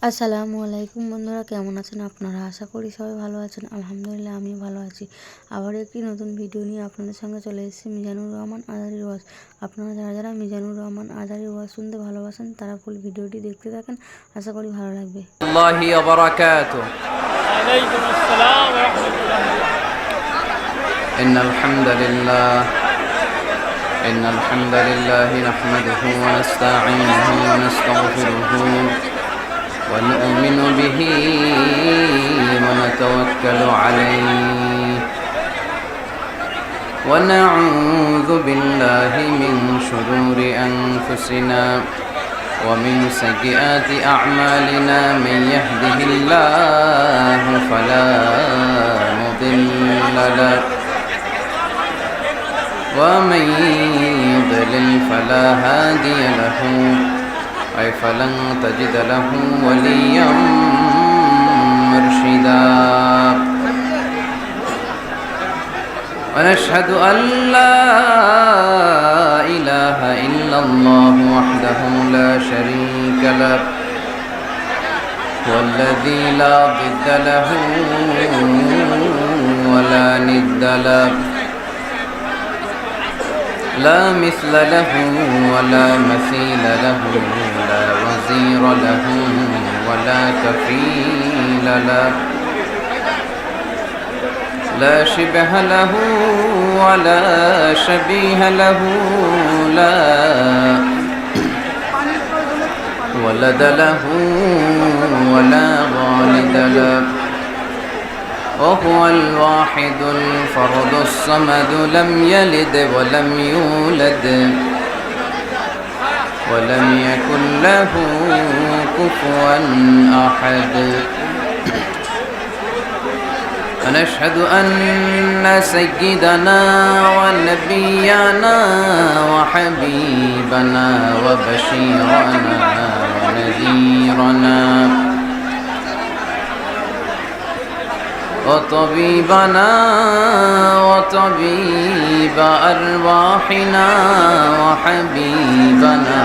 আসসালামু আলাইকুম বন্ধুরা, কেমন আছেন আপনারা? আশা করি সবাই ভালো আছেন। আলহামদুলিল্লাহ আমিও ভালো আছি। আবার একটি নতুন ভিডিও নিয়ে আপনাদের সঙ্গে চলে এসেছি মিজানুর রহমান আজারির ওয়াজ। আপনারা যারা মিজানুর রহমান আজারির ওয়াজ শুনতে ভালোবাসেন তারা ফুল ভিডিওটি দেখতে থাকেন, আশা করি ভালো লাগবে। আল্লাহি ওয়া বারাকাতুহু। আলাইকুম আসসালাম ওয়া রাহমাতুল্লাহ। ইন্নাল হামদালিল্লাহ নাহমাদুহু ওয়া নাস্তাঈনুহু ওয়া নাস্তাগফিরুহু ওয়া নু'মিনু বিহি ওয়া নাতাওয়াক্কালু আলাইহি ওয়া না'উযু বিল্লাহি মিন শুরুরি আনফুসিনা ومن سيئات أعمالنا من يهده الله فلا مضل له ومن يضلل فلا هادي له أي فلن تجد له وليا مرشدا ونشهد أن لا إله إلا الله وحده لا شريك له والذي لا ضد له ولا ند له لا مثل له ولا مثيل له لا وزير له ولا كفيل له لا شبه له ولا شبيه له لا ولد له ولا والد له وهو الواحد الفرد الصمد لم يلد ولم يولد ولم يكن له كفوا أحد ونشهد أن سيدنا ونبينا وحبيبنا وبشيرنا ونذيرنا وطبيبنا وطبيب أرواحنا وحبيبنا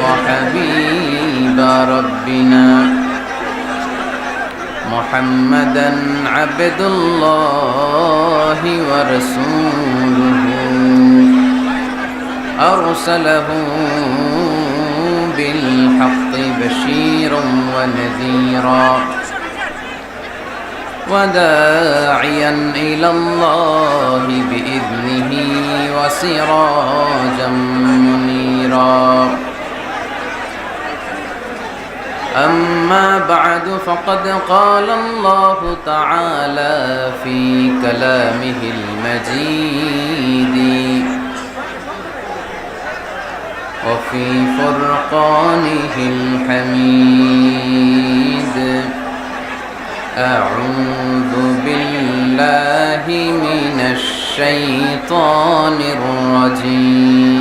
وحبيب ربنا محمدا عبد الله ورسوله أرسله بالحق بشيرا ونذيرا وداعيا إلى الله بإذنه وسراجا منيرا أما بعد فقد قال الله تعالى في كلامه المجيد وفي فرقانه الحميد أعوذ بالله من الشيطان الرجيم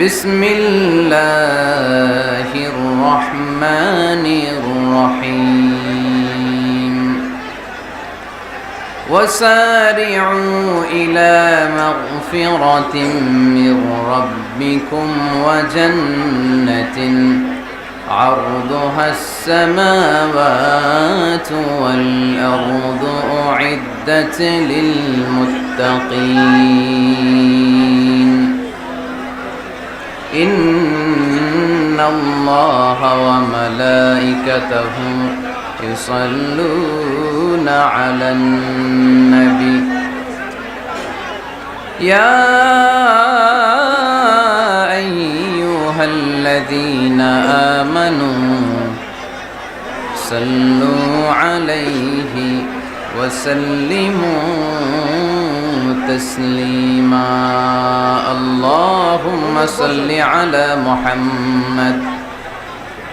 بسم الله الرحمن الرحيم وسارعوا إلى مغفرة من ربكم وجنة عرضها السماوات والأرض أعدت للمتقين إن الله وملائكته يصلون على النبي يا أيها الذين آمنوا صلوا عليه وسلموا تسليما اللهم صل على محمد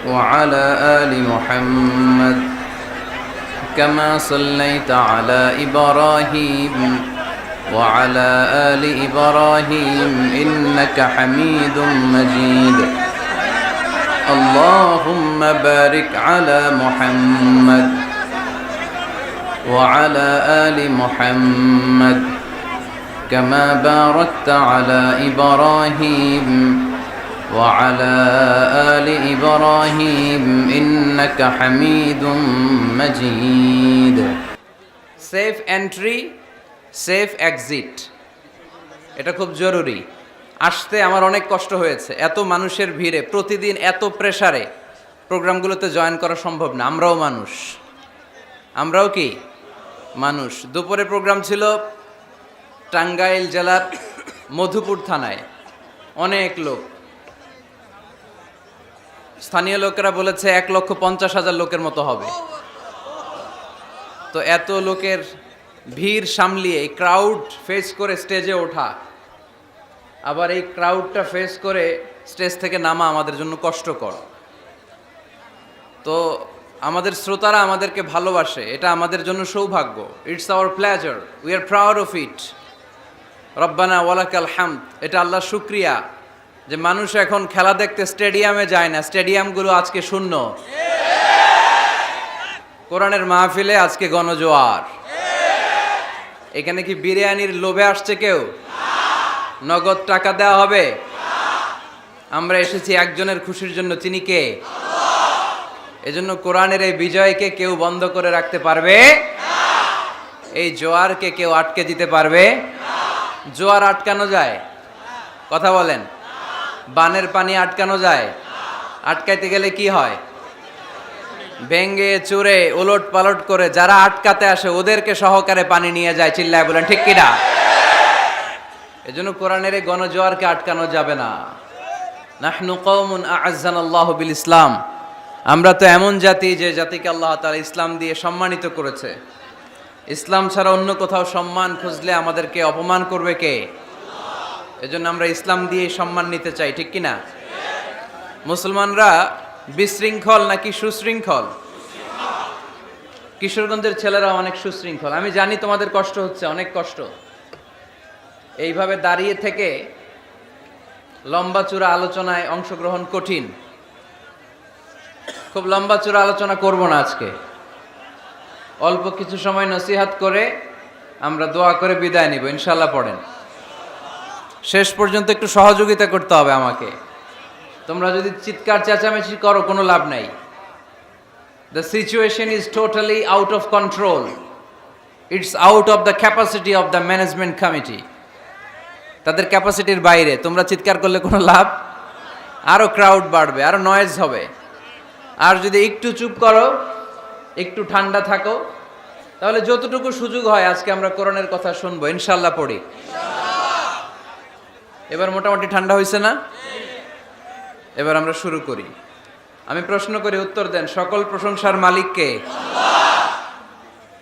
وعلى آل محمد كما صليت على إبراهيم وعلى آل إبراهيم إنك حميد مجيد اللهم بارك على محمد وعلى آل محمد كما باركت على إبراهيم وعلى آل إبراهيم إنك حميد مجيد সেফ এন্ট্রি সেফ এক্সিট এটা খুব জরুরি। আসতে আমার অনেক কষ্ট হয়েছে, এত মানুষের ভিড়ে প্রতিদিন এত প্রেসারে প্রোগ্রামগুলোতে জয়েন করা সম্ভব না। আমরাও কি মানুষ। দুপুরে প্রোগ্রাম ছিল টাঙ্গাইল জেলার মধুপুর থানায়, অনেক লোক, স্থানীয় লোকেরা বলেছে 1,50,000 লোকের মতো হবে। তো এত লোকের ভিড় সামলিয়ে এই ক্রাউড ফেস করে স্টেজে ওঠা, আবার এই ক্রাউডটা ফেস করে স্টেজ থেকে নামা আমাদের জন্য কষ্টকর। তো আমাদের শ্রোতারা আমাদেরকে ভালোবাসে, এটা আমাদের জন্য সৌভাগ্য। It's our pleasure, we are proud of it. রব্বানা ওয়ালাকাল হামদ, এটা আল্লাহর শুকরিয়া যে মানুষ এখন খেলা দেখতে স্টেডিয়ামে যায় না, স্টেডিয়ামগুলো আজকে শূন্য। কোরআনের মাহফিলে আজকে গণজোয়ার। এখানে কি বিরিয়ানির লোভে আসছে কেউ? নগদ টাকা দেওয়া হবে? আমরা এসেছি একজনের খুশির জন্য, তিনি কে? এজন্য কোরআনের এই বিজয়কে কেউ বন্ধ করে রাখতে পারবে? এই জোয়ারকে কেউ আটকে দিতে পারবে? জোয়ার আটকানো যায়? কথা বলেন। বানের পানি আটকানো যায়? আটকাইতে গেলে কি হয়? ভেঙ্গে চুরে উলট পালট করে যারা আটকাতে আসে ওদেরকে সহকারে পানি নিয়ে যায়। চিল্লায় বলেন ঠিক কিনা? এজন্য কোরআনের এই গণজোয়ারকে আটকানো যাবে না। নাহনু কওমুন আ'আজ্জানাল্লাহু বিল ইসলাম, আমরা তো এমন জাতি যে জাতিকে আল্লাহ তাআলা ইসলাম দিয়ে সম্মানিত করেছে। ইসলাম ছাড়া অন্য কোথাও সম্মান খুঁজলে আমাদেরকে অপমান করবে কে? এজন্য আমরা ইসলাম দিয়ে সম্মান নিতে চাই, ঠিক কিনা? মুসলমানরা বিশৃঙ্খল নাকি সুশৃঙ্খল? কিশোরগঞ্জের ছেলেরা অনেক সুশৃঙ্খল। আমি জানি তোমাদের কষ্ট হচ্ছে, অনেক কষ্ট। এইভাবে দাঁড়িয়ে থেকে লম্বা চূড়া আলোচনায় অংশগ্রহণ কঠিন। খুব লম্বা চূড়া আলোচনা করব না আজকে, অল্প কিছু সময় নসিহাত করে আমরা দোয়া করে বিদায় নিব ইনশাআল্লাহ। পড়েন, শেষ পর্যন্ত একটু সহযোগিতা করতে হবে আমাকে। তোমরা যদি চিৎকার চেঁচামেচি করো কোনো লাভ নাই। The situation is totally out of control, it's out of the capacity of the management committee. তাদের ক্যাপাসিটির বাইরে। তোমরা চিৎকার করলে কোনো লাভ? আরো ক্রাউড বাড়বে, আরো নয়েজ হবে। আর যদি একটু চুপ করো, একটু ঠান্ডা থাকো, তাহলে যতটুকু সুযোগ হয় আজকে আমরা কোরআনের কথা শুনবো ইনশাআল্লাহ। পড়ি। এবার মোটামুটি ঠান্ডা হয়েছে না? এবার আমরা শুরু করি। আমি প্রশ্ন করি, উত্তর দেন। সকল প্রশংসার মালিক কে?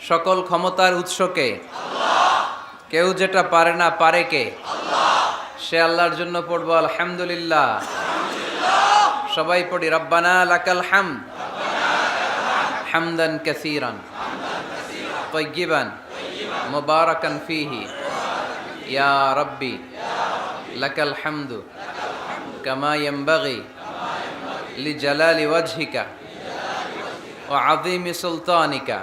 সকল ক্ষমতার উৎস কে? কেউ যেটা পারে না পারে কে? সে আল্লাহর জন্য পড়বো আলহামদুলিল্লাহ। সবাই পড়ি রব্বানা লাকাল হামদ হামদান কাসীরান তাইয়িবান মুবারাকান ফীহি ইয়া রাব্বি লাকাল হামদু কামা ইয়ানবাগি লিজালালি ওয়াজহিকা ওয়া আযীমি সুলতানিকা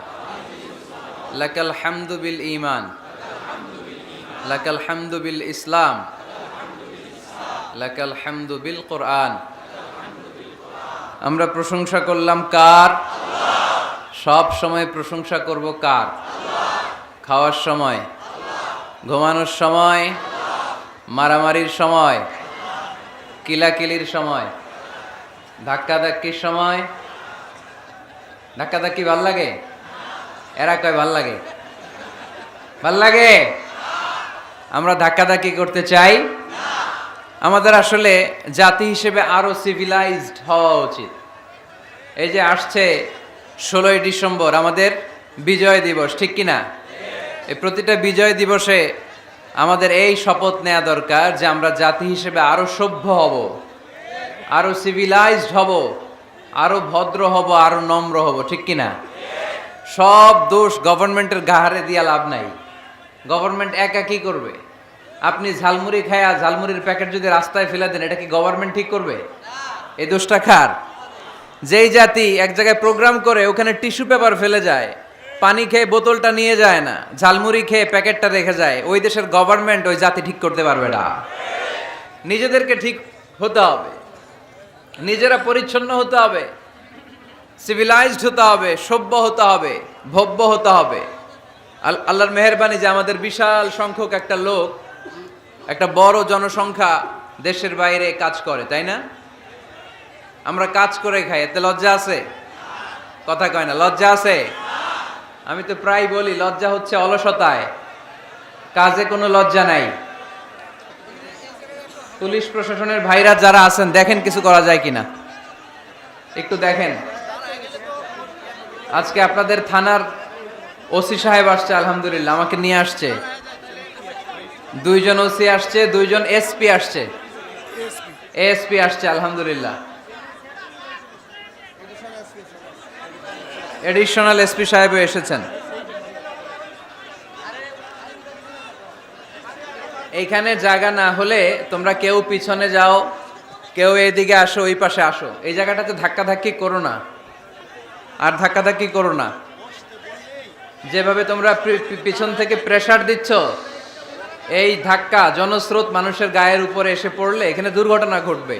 লাকাল হামদু বিল ঈমান লাকাল হামদু বিল ইসলাম লাকাল হামদু বিল কুরআন। আমরা প্রশংসা করলাম কার? সব সময় প্রশংসা করব কার? খাওয়ার সময়, ঘুমানোর সময়, মারামারির সময়, কিলাকিলির সময়, ধাক্কাধাক্কির সময়। ধাক্কাধাক্কি ভাল লাগে? এরা কয় ভাল লাগে? ভাল লাগে? আমরা ধাক্কাধাক্কি করতে চাই? আমাদের আসলে জাতি হিসেবে আরো সিভিলাইজড হওয়া উচিত। এই যে আসছে 16ই ডিসেম্বর আমাদের বিজয় দিবস, ঠিক কিনা? এই প্রতিটা বিজয় দিবসে আমাদের এই শপথ নেওয়া দরকার যে আমরা জাতি হিসেবে আরো সভ্য হব, আরো সিভিলাইজড হব, আরো ভদ্র হব, আরো নম্র হব, ঠিক কিনা? সব দোষ গভর্নমেন্টের ঘাড়ে দিয়া লাভ নাই। গভর্নমেন্ট একা কি করবে? আপনি ঝালমুড়ি খায়া ঝালমুড়ির প্যাকেট যদি রাস্তায় ফেলে দেন, এটা কি গভর্নমেন্ট ঠিক করবে? এই দোষটা কার? যেই জাতি এক জায়গায় প্রোগ্রাম করে ওখানে টিস্যু পেপার ফেলে যায়, পানি খেয়ে বোতলটা নিয়ে যায় না, ঝালমুড়ি খেয়ে প্যাকেটটা রেখে যায়, ওই দেশের গভর্নমেন্ট ওই জাতি ঠিক করতে পারবে না। নিজেদেরকে ঠিক হতে হবে। নিজেরা পরিচ্ছন্ন হতে হবে, সিভিলাইজড হতে হবে, সভ্য হতে হবে, ভব্য হতে হবে। আল্লাহর মেহেরবানি যে আমাদের বিশাল সংখ্যক একটা লোক, একটা বড় জনসংখ্যা দেশের বাইরে কাজ করে, তাই না? আমরা কাজ করে খাই, এতে লজ্জা আছে? কথা কয় না, লজ্জা আছে? আমি তো প্রায় বলি লজ্জা হচ্ছে অলসতায়, কাজে কোনো লজ্জা নাই। পুলিশ প্রশাসনের ভাইরা যারা আছেন, দেখেন কিছু করা যায় কিনা, একটু দেখেন। আজকে আপনাদের থানার ওসি সাহেব আসছে, আলহামদুলিল্লাহ আমাকে নিয়ে আসছে। 2 জন ওসি আসছে, 2 জন এসপি আসছে, এসপি আসছে, আলহামদুলিল্লাহ। এডিশনাল এসপি সাহেবও এসেছেন। এইখানে জায়গা না হলে তোমরা কেউ পিছনে যাও, কেউ এইদিকে আসো, ওই পাশে আসো। এই জায়গাটাতে ধাক্কাধাক্কি করো না, আর ধাক্কাধাক্কি করো না। যেভাবে তোমরা পিছন থেকে প্রেসার দিচ্ছ, এই ধাক্কা জনস্রোত মানুষের গায়ের উপরে এসে পড়লে এখানে দুর্ঘটনা ঘটবে।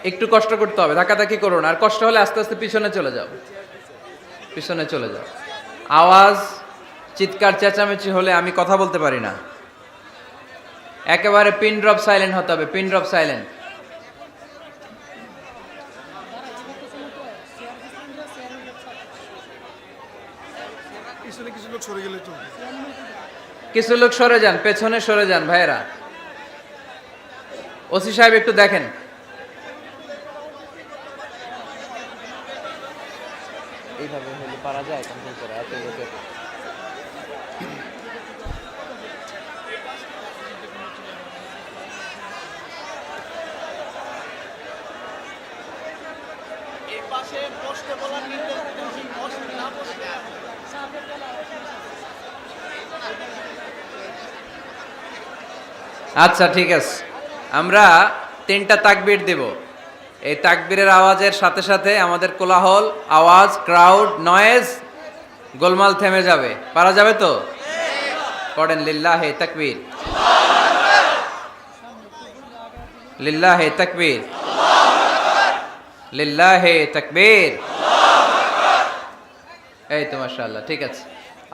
একটু কষ্ট করতে হবে, ধাক্কাধাক্কি করো না। আর কষ্ট হলে আস্তে আস্তে পিছনে চলে যাও, পিছনে চলে যাও। আওয়াজ, চিৎকার, চেঁচামেচি হলে আমি কথা বলতে পারি না। একেবারে পিন ড্রপ সাইলেন্ট হতে হবে, পিন ড্রপ সাইলেন্ট। কিছু লোক সরে যান, পেছনে সরে যান ভাইয়েরা। ওসি সাহেব একটু দেখেন। এইভাবে হলে পারা যায় কন্ট্রোল করে এত লোকের। আচ্ছা ঠিক আছে, আমরা 3টা তাকবীর দেব। এই তাকবীরের আওয়াজের সাথে সাথে আমাদের কোলাহল, আওয়াজ, ক্রাউড, নয়েজ, গোলমাল থেমে যাবে। পারা যাবে তো? পড়েন লিল্লাহে তাকবীর, লিল্লাহে তাকবীর, লিল্লাহে তাকবীর। এই তো মাশাআল্লাহ, ঠিক আছে।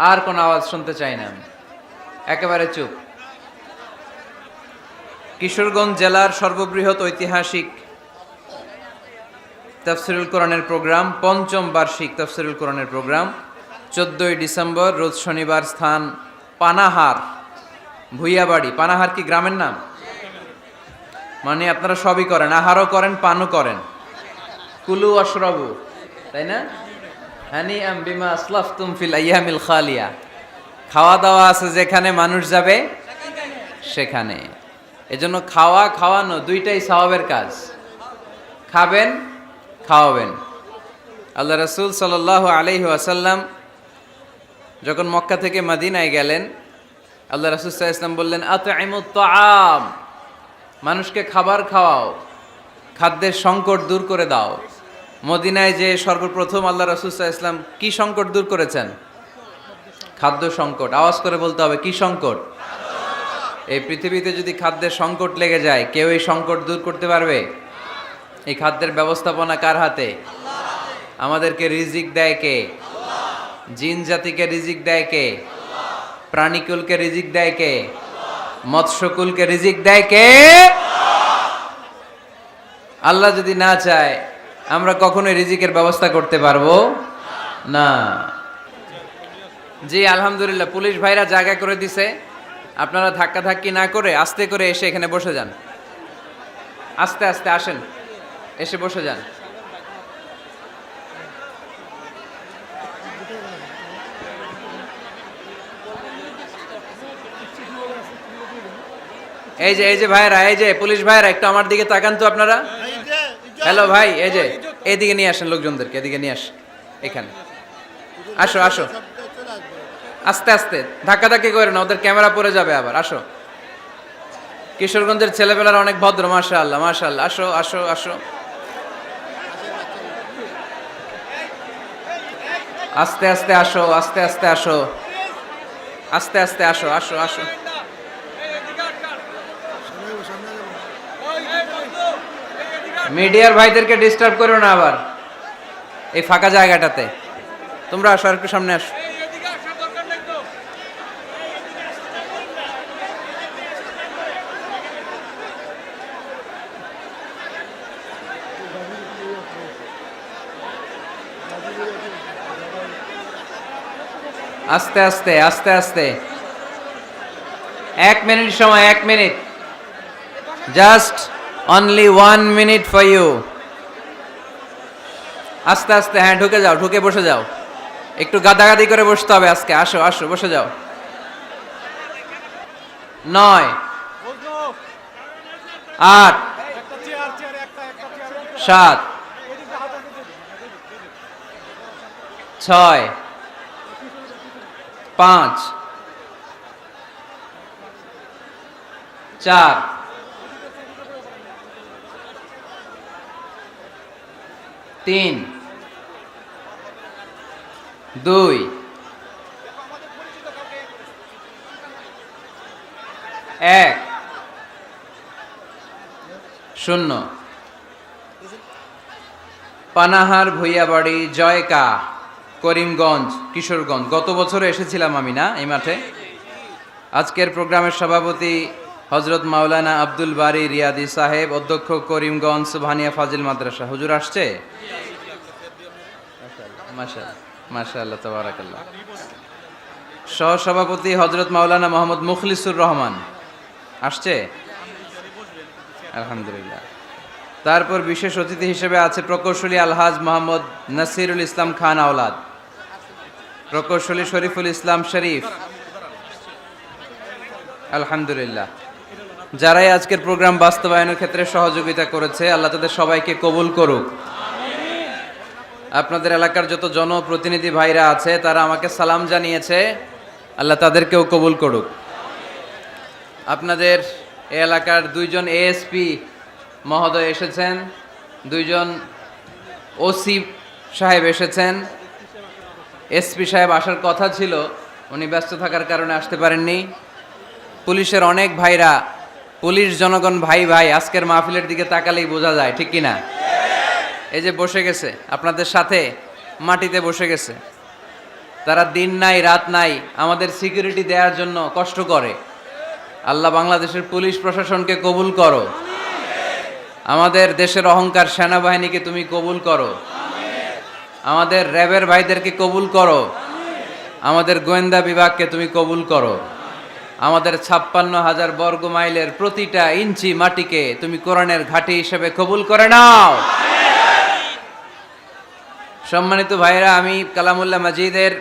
আর কোন আওয়াজ শুনতে চাই না আমি, একেবারে চুপ। কিশোরগঞ্জ জেলার সর্ববৃহৎ ঐতিহাসিক তাফসিরুল কোরআনের প্রোগ্রাম, 5ম বার্ষিক তাফসিরুল কোরআনের প্রোগ্রাম 14ই ডিসেম্বর, রোজ শনিবার, স্থান পানাহার, ভুইয়াবাড়ি। পানাহার কি গ্রামের নাম? মানে আপনারা সবই করেন, আহারও করেন, পানও করেন। কুলু আশরাবু, তাই না? হানিআম বিমা আসলাফতুম ফিল আইয়ামিল খালিয়া। খাওয়া দাওয়া আছে যেখানে, মানুষ যাবে সেখানে। এজন্য খাওয়া খাওয়ানো দুইটাই সওয়াবের কাজ। খাবেন, খাওয়াবেন। আল্লাহ রাসূল সাল্লাল্লাহু আলাইহি ওয়াসাল্লাম যখন মক্কা থেকে মদিনায় গেলেন, আল্লাহ রাসূল সাল্লাল্লাহু আলাইহি ওয়াসাল্লাম বললেন, আতঈমুত তাআম, মানুষকে খাবার খাওয়াও, খাদ্যের সংকট দূর করে দাও। মদিনায় যে সর্বপ্রথম আল্লাহ রাসূল সাল্লাল্লাহু আলাইহি ওয়াসাল্লাম কি সংকট দূর করেছেন? খাদ্য সংকট। আওয়াজ করে বলতে হবে, কি সংকট? এই পৃথিবীতে যদি খাদ্যের সংকট লেগে যায়, কেউ এই সংকট দূর করতে পারবে? এই খাদ্যের ব্যবস্থাপনা কার হাতে? আমাদেরকে রিজিক দেয় কে? জিন জাতিকে রিজিক দেয় কে? প্রাণীকুলকে রিজিক দেয় কে? মৎস্যকুলকে রিজিক দেয় কে? আল্লাহ যদি না চায়, আমরা কখনোই রিজিকের ব্যবস্থা করতে পারবো না। জি আলহামদুলিল্লাহ, পুলিশ ভাইরা জায়গা করে দিছে। আপনারা ধাক্কাধাক্কি না করে আস্তে করে এসে এখানে বসে যান। আস্তে আস্তে আসেন, এসে বসে যান। এই যে ভাইরা, এই যে পুলিশ ভাইরা, একটু আমার দিকে তাকান তো আপনারা। হ্যালো ভাই, এই যে এইদিকে নিয়ে আসেন লোকজনদেরকে, এদিকে নিয়ে আসেন। এখানে আসো, আসো, আস্তে আস্তে, ধাক্কাধাক্কি করে না, ওদের ক্যামেরা পড়ে যাবে আবার। আসো, কিশোরগঞ্জের ছেলেবেলার অনেক ভদ্র, মাশাআল্লাহ মাশাআল্লাহ। আসো আসো আসো, আস্তে আস্তে আসো, আস্তে আস্তে আসো, আস্তে আস্তে আসো, আসো আসো। মিডিয়ার ভাইদেরকে ডিস্টার্ব করো না আবার এই ফাঁকা জায়গাটাতে। তোমরা আসো, আর একটু সামনে আসো। আস্তে আস্তে আস্তে আস্তে, 1 মিনিট সময়, 1 minute, just only 1 minute for you. আস্তে আস্তে, হ্যাঁ ঢুকে যাও, ঢুকে বসে যাও। একটু গাদাগাদি করে বসতে হবে আজকে। আসো আসো, বসে যাও। 9, 8, 7, 6, 5, 4, 3, 2, 1, 0। পানাহার ভুইয়াবাড়ি, জয়কা, করিমগঞ্জ, কিশোরগঞ্জ। গত বছরে এসেছিলাম আমি না এই মাঠে। আজকের প্রোগ্রামের সভাপতি হজরত মাওলানা আব্দুল বারী রিয়াদি সাহেব, অধ্যক্ষ করিমগঞ্জ সুবহানিয়া ফাজিল মাদ্রাসা। হুজুর আসছে? মাশাআল্লাহ, তাবারাকাল্লাহ। সহসভাপতি হজরত মাওলানা মোহাম্মদ মুখলিসুর রহমান আসছে? আলহামদুলিল্লাহ। তারপর বিশেষ অতিথি হিসেবে আছে প্রকৌশলী আলহাজ মোহাম্মদ নাসিরুল ইসলাম খান আওলাদ, প্রকৌশলী শরীফুল ইসলাম শরীফ। আলহামদুলিল্লাহ। যারাই আজকের প্রোগ্রাম বাস্তবায়নের ক্ষেত্রে সহযোগিতা করেছে, আল্লাহ তাদের সবাইকে কবুল করুক। আপনাদের এলাকার যত জনপ্রতিনিধি ভাইরা আছে তারা আমাকে সালাম জানিয়েছে, আল্লাহ তাদেরকেও কবুল করুক। আপনাদের এই এলাকার 2জন এএসপি মহোদয় এসেছেন, 2জন ওসি সাহেব এসেছেন। এসপি সাহেব আসার কথা ছিল, উনি ব্যস্ত থাকার কারণে আসতে পারেননি। পুলিশের অনেক ভাইরা, পুলিশ জনগণ ভাই ভাই আজকের মাহফিলের দিকে তাকালেই বোঝা যায়, ঠিক কিনা? এই যে বসে গেছে আপনাদের সাথে, মাটিতে বসে গেছে। তারা দিন নাই রাত নাই আমাদের সিকিউরিটি দেওয়ার জন্য কষ্ট করে। আল্লাহ বাংলাদেশের পুলিশ প্রশাসনকে কবুল করো। আমাদের দেশের অহংকার সেনাবাহিনীকে তুমি কবুল করো। আমাদের র্যাবের ভাইদেরকে কবুল করো। আমাদের গোয়েন্দা বিভাগকে তুমি কবুল করো। আমাদের 56,000 বর্গ মাইলের প্রতিটা ইঞ্চি মাটিকে তুমি কোরআনের ঘাঁটি হিসেবে কবুল করে নাও। সম্মানিত ভাইরা, আমি কালামুল্লাহ মাজিদের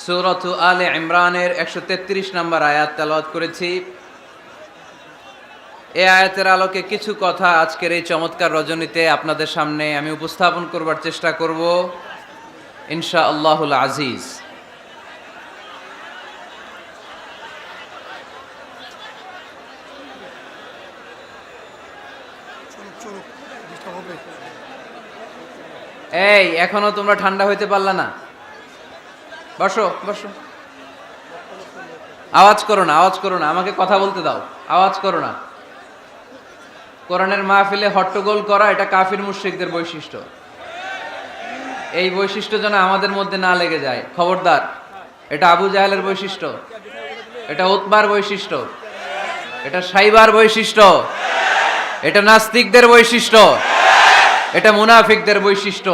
সূরাত আলে ইমরানের 133 নম্বর আয়াত তেলাওয়াত করেছি। এই আয়াতের আলোকে কিছু কথা আজকের এই চমৎকার রজনীতে আপনাদের সামনে আমি উপস্থাপন করবার চেষ্টা করব ইনশাআল্লাহুল আজিজ। এই এখনো তোমরা ঠান্ডা হইতে পারলা না? বসো বসো, আওয়াজ করো না, আওয়াজ করো না, আমাকে কথা বলতে দাও, আওয়াজ করো না। কোরআনের মাহফিলে হট্টগোল করা এটা কাফির মুশরিকদের বৈশিষ্ট্য। এই বৈশিষ্ট্য যেন আমাদের মধ্যে না লেগে যায়, খবরদার। এটা আবু জাহেলের বৈশিষ্ট্য, এটা উতবার বৈশিষ্ট্য, এটা সাইবার বৈশিষ্ট্য, এটা নাস্তিকদের বৈশিষ্ট্য, এটা মুনাফিকদের বৈশিষ্ট্য।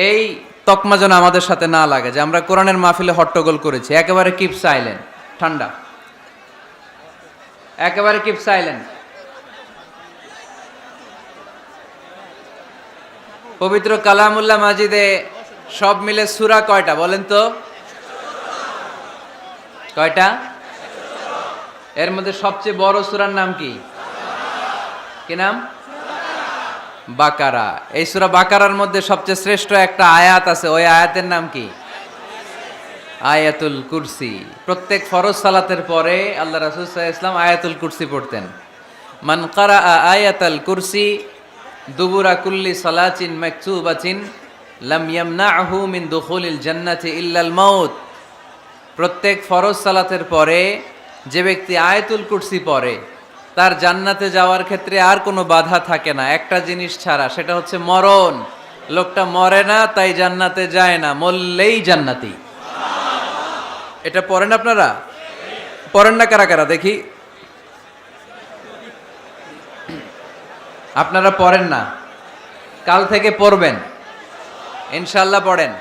এই তকমা যেন আমাদের সাথে না লাগে যে আমরা কোরআনের মাহফিলে হট্টগোল করেছি। একেবারে কিপ সাইলেন্ট, ঠান্ডা, একেবারে কিপ সাইলেন্ট। পবিত্র কালামুল্লাহ মাজিদে সব মিলে সূরা কয়টা বলেন তো? কয়টা? এর মধ্যে সবচেয়ে বড় সূরার নাম কি? কি নাম? বাকারা। এই সূরা বাকারার মধ্যে সবচেয়ে শ্রেষ্ঠ একটা আয়াত আছে, ওই আয়াতের নাম কি? আয়াতুল কুরসি। প্রত্যেক ফরজ সালাতের পরে আল্লাহ রাসূল সাল্লাল্লাহু আলাইহি ওয়াসাল্লাম আয়াতুল কুরসি পড়তেন। মান ক্বারাআ আয়াতাল কুরসি দুবুরা কুল্লি সালাতিন মাকতুবাতিন লাম ইয়ামনাহু মিন দুখুলিল জান্নাতি ইল্লাল মাউত। প্রত্যেক ফরজ সালাতের পরে যে ব্যক্তি আয়াতুল কুরসি পড়ে তার জান্নাতে যাওয়ার ক্ষেত্রে আর কোনো বাধা থাকে না, একটা জিনিস ছাড়া, সেটা হচ্ছে মরণ। লোকটা মরে না, তাই জান্নাতে যায় না, মরলেই জান্নাতি। এটা পড়েন আপনারা? পড়েন না কারা কারা দেখি? আপনারা পড়েন না, কাল থেকে পড়বেন ইনশাল্লাহ। পড়েন।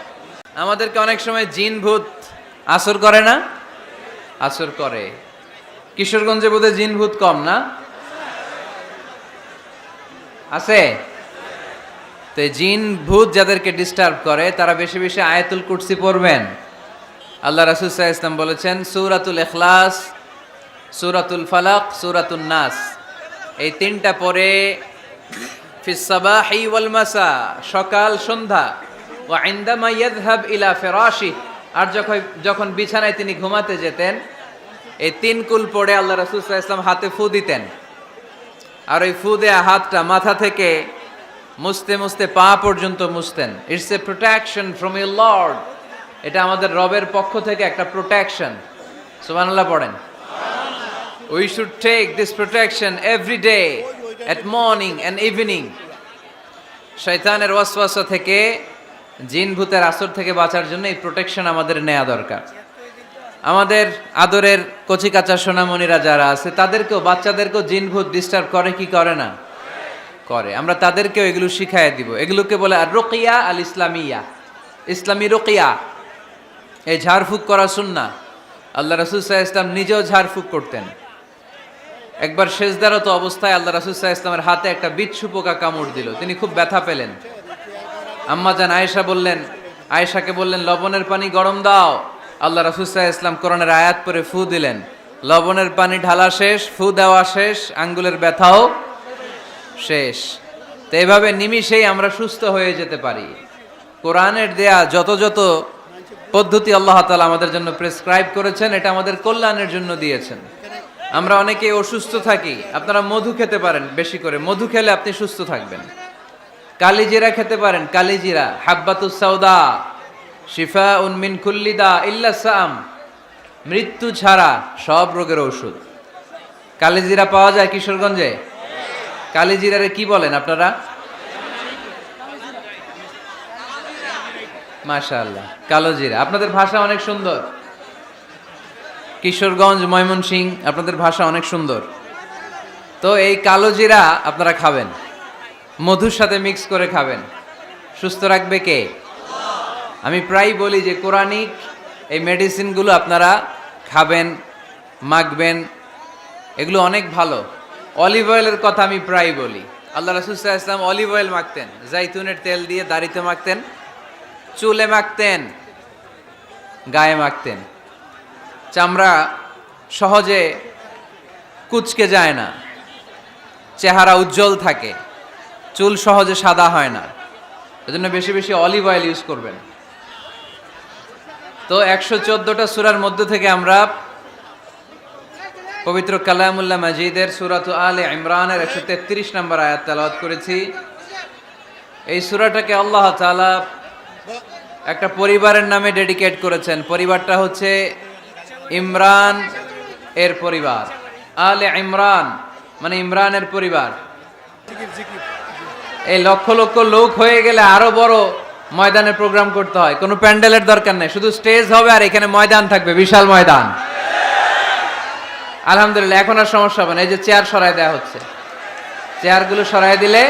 আমাদেরকে অনেক সময় জিন ভূত আসর করে না? আসর করে। কিশোরগঞ্জে বোধহয় জিন ভূত কম না? আছে? তো এই জিন ভূত যাদেরকে ডিস্টার্ব করে তারা বেশি বেশি আয়াতুল কুরসি পড়বেন। আল্লাহ রাসূল সাল্লাল্লাহু আলাইহি ওয়াসাল্লাম বলেছেন, সূরাতুল ইখলাস, সূরাতুল ফালাক, সূরাতুন নাস, এই তিনটা পরে ফিস সাবাহি ওয়াল মাসা, সকাল সন্ধ্যা, ওয়া ইনদামা ইয়াযহাব ইলা ফিরাশি, আর যখন বিছানায় তিনি ঘুমাতে যেতেন, এই তিন কুল পড়ে আল্লাহ রাসূল সাল্লাল্লাহু আলাইহি ওয়াসাল্লাম হাতে ফু দিতেন। আর ওই ফু দেয়া হাতটা মাথা থেকে মুছতে মুছতে পা পর্যন্ত মুছতেন। It's a protection from your lord. এটা আমাদের রবের পক্ষ থেকে একটা প্রোটেকশন। সুবহানাল্লাহ পড়েন। We should take this protection every day at morning and evening. শয়তানের ওয়াসওয়াসা থেকে, জিন ভূতের আসর থেকে বাঁচার জন্য এই প্রোটেকশন আমাদের নেওয়া দরকার। আমাদের আদরের কচিকাচা সোনামণিরা যারা আছে তাদেরকেও, বাচ্চাদেরকেও জিন ভূত ডিস্টার্ব করে কি করে না? করে। আমরা তাদেরকেও এগুলো শিখাইয়া দিব। এগুলোকে বলে আর রুকিয়া আল ইসলামিয়া, ইসলামী রুকিয়া। এই ঝাড়ফুঁক করা সুন্নাহ। আল্লাহ রাসূল সাল্লাল্লাহু আলাইহি ওয়াসাল্লাম নিজেও ঝাড়ফুঁক করতেন। একবার সেজদারত অবস্থায় আল্লাহ রাসূল সাল্লাল্লাহু আলাইহি ওয়াসাল্লামের হাতে একটা বিচ্ছু পোকা কামড় দিল। তিনি খুব ব্যথা পেলেন। আম্মা জান আয়েশাকে বললেন লবণের পানি গরম দাও। আল্লাহ রাসূল সাল্লাল্লাহু আলাইহি ওয়াসাল্লাম কোরআনের আয়াত পড়ে ফু দিলেন। লবণের পানি ঢালা শেষ, ফু দেওয়া শেষ, আঙ্গুলের ব্যথাও শেষ। তো এভাবে নিমিষেই আমরা সুস্থ হয়ে যেতে পারি। কোরআনের দেয়া যত যত পদ্ধতি আল্লাহ তাআলা আমাদের জন্য প্রেসক্রাইব করেছেন, এটা আমাদের কল্যাণের জন্য দিয়েছেন। আমরা অনেকে অসুস্থ থাকি, আপনারা মধু খেতে পারেন বেশি করে, মধু খেলে আপনি সুস্থ থাকবেন। কালিজিরা খেতে পারেন, কালিজিরা, হাব্বাতুস সাউদা, শিফাউন মিন কুল্লি দা ইল্লা সাম, মৃত্যু ছাড়া সব রোগের ঔষধ। কালিজিরা পাওয়া যায় কিশোরগঞ্জে? কালিজিরারে কি বলেন আপনারা? মাশাআল্লাহ, কালো জিরা। আপনাদের ভাষা অনেক সুন্দর। কিশোরগঞ্জ, ময়মনসিংহ, আপনাদের ভাষা অনেক সুন্দর। তো এই কালো জিরা আপনারা খাবেন, মধুর সাথে মিক্স করে খাবেন। সুস্থ রাখবে কে? আমি প্রায় বলি যে কোরআনিক এই মেডিসিনগুলো আপনারা খাবেন, মাখবেন, এগুলো অনেক ভালো। অলিভ অয়েলের কথা আমি প্রায় বলি। আল্লাহ রাসূল সাল্লাল্লাহু আলাইহি ওয়াসাল্লাম অলিভ অয়েল মাখতেন, জাইতুনের তেল দিয়ে দাড়িতে মাখতেন, চুলে মাখতেন, গায়ে মাখতেন। চামড়া সহজে কুঁচকে যায় না, চেহারা উজ্জ্বল থাকে, চুল সহজে সাদা হয় না। এজন্য বেশি বেশি অলিভ অয়েল ইউজ করবেন। তো 114টা সূরার মধ্যে থেকে আমরা পবিত্র কালামুল্লাহ মাজিদের সূরাতু আলে ইমরানের 133 নম্বর আয়াত তেলাওয়াত করেছি। এই সূরাটাকে আল্লাহ তাআলা একটা পরিবারের নামে ডেডিকেট করেছেন। পরিবারটা হচ্ছে ইমরান এর পরিবার। আলে ইমরান মানে ইমরানের পরিবার। এই লক্ষ লক্ষ লোক হয়ে গেলে আরো বড় ময়দানে প্রোগ্রাম করতে হয়, কোনো প্যান্ডেলের দরকার নেই, শুধু স্টেজ হবে আর এখানে ময়দান থাকবে, বিশাল ময়দান। আলহামদুলিল্লাহ, এখন আর সমস্যা হবে না। এই যে চেয়ার সরাই দেওয়া হচ্ছে, চেয়ারগুলো সরাই দিলে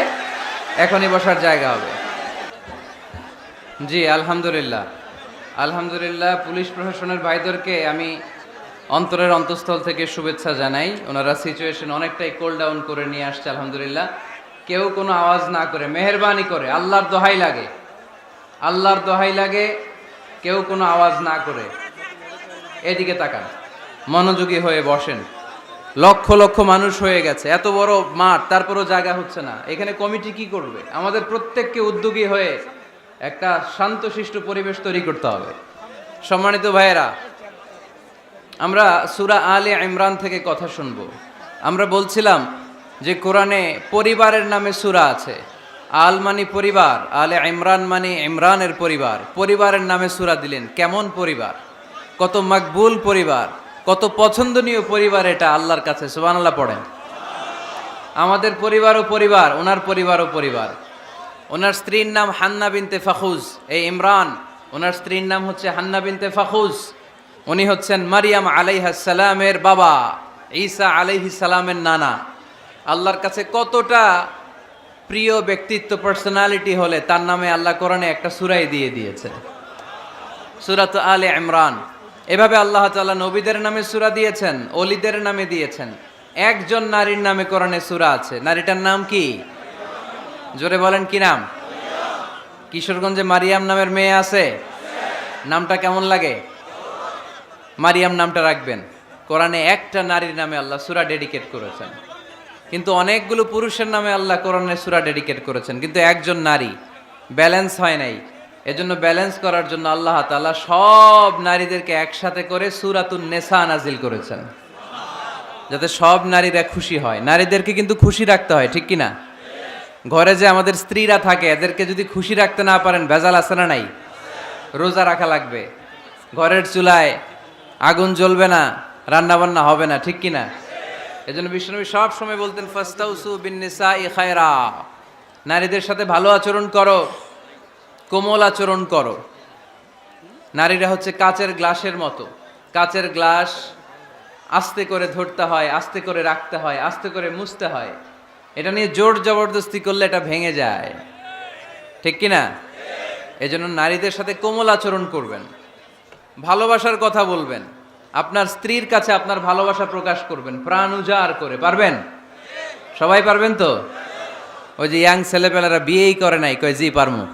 এখনই বসার জায়গা হবে। জি আলহামদুলিল্লাহ, আলহামদুলিল্লাহ। পুলিশ প্রশাসনের ভাইদেরকে আমি অন্তরের অন্তঃস্থল থেকে শুভেচ্ছা জানাই। ওনারা সিচুয়েশন অনেকটাই কোল ডাউন করে নিয়ে আসছে আলহামদুলিল্লাহ। কেউ কোনো আওয়াজ না করে, মেহেরবানি করে, আল্লাহর দোহাই লাগে, আল্লাহর দোহাই লাগে, কেউ কোনো আওয়াজ না করে এদিকে তাকান, মনোযোগী হয়ে বসেন। লক্ষ লক্ষ মানুষ হয়ে গেছে, এত বড় মাঠ, তারপরও জায়গা হচ্ছে না। এখানে কমিটি কি করবে? আমাদের প্রত্যেককে উদ্যোগী হয়ে একটা শান্তশিষ্ট পরিবেশ তৈরি করতে হবে। সম্মানিত ভাইয়েরা, আমরা সূরা আলে ইমরান থেকে কথা শুনব। আমরা বলছিলাম যে কোরআনে পরিবারের নামে সূরা আছে। আল মানে পরিবার, আলে ইমরান মানে ইমরানের পরিবার। পরিবারের নামে সূরা দিলেন, কেমন পরিবার, কত মাকবুল পরিবার, কত পছন্দনীয় পরিবার এটা আল্লাহর কাছে। সুবহানাল্লাহ পড়েন। আমাদের পরিবারও পরিবার, ওনার পরিবারও পরিবার। ওনার স্ত্রীর নাম হান্না বিনতে ফাখুজ। এই ইমরান, ওনার স্ত্রীর নাম হচ্ছে হান্না বিনতে ফাখুজ। উনি হচ্ছেন মারিয়াম আলাইহিস সালামের বাবা, ঈসা আলাইহিস সালামের নানা। আল্লাহর কাছে কতটা প্রিয় ব্যক্তিত্ব, পার্সোনালিটি হলে তার নামে আল্লাহ কোরআনে একটা সূরাই দিয়ে দিয়েছে, সূরাত আলে ইমরান। এভাবে আল্লাহ তাআলা নবীদের নামে সূরা দিয়েছেন, ওলিদের নামে দিয়েছেন। একজন নারীর নামে কোরআনে সূরা আছে, নারীটার নাম কি? জোরে বলেন, কি নাম? কিশোরগঞ্জে মারিয়াম নামের মেয়ে আছে? নামটা কেমন লাগে? মারিয়াম নামটা রাখবেন। কোরআনে একটা নারীর নামে আল্লাহ সূরা ডেডিকেট করেছেন, কিন্তু অনেকগুলো পুরুষের নামে আল্লাহ কোরআনে সূরা ডেডিকেট করেছেন, কিন্তু একজন নারী। ব্যালেন্স হয় নাই। এজন্য ব্যালেন্স করার জন্য আল্লাহ তাআলা সব নারীদেরকে একসাথে করে সূরাতুন নিসা নাজিল করেছেন, যাতে সব নারীরা খুশি হয়। নারীদেরকে কিন্তু খুশি রাখতে হয়, ঠিক কি না? ঘরে যে আমাদের স্ত্রীরা থাকে, এদেরকে যদি খুশি রাখতে না পারেন, ভেজাল আছে না নাই? রোজা রাখা লাগবে, ঘরের চুলায় আগুন জ্বলবে না, রান্না বান্না হবে না, ঠিক কি না? এজন্য বিশ্বনবী সব সময় বলতেন ফাস্তাউসু বিন্নিসাই খায়রা, নারীদের সাথে ভালো আচরণ করো, কোমল আচরণ করো। নারীরা হচ্ছে কাচের গ্লাসের মতো। কাচের গ্লাস আস্তে করে ধরতে হয়, আস্তে করে রাখতে হয়, আস্তে করে মুছতে হয়। এটা নিয়ে জোর জবরদস্তি করলে এটা ভেঙে যায়, ঠিক কি না? এজন্য নারীদের সাথে কোমল আচরণ করবেন, ভালোবাসার কথা বলবেন, আপনার স্ত্রীর কাছে আপনার ভালোবাসা প্রকাশ করবেন প্রাণ উজাড় করে। পারবেন? সবাই পারবেন তো? ওই যে ইয়াং ছেলেপেলেরা বিয়েই করে নাই, কয় জি পারমু,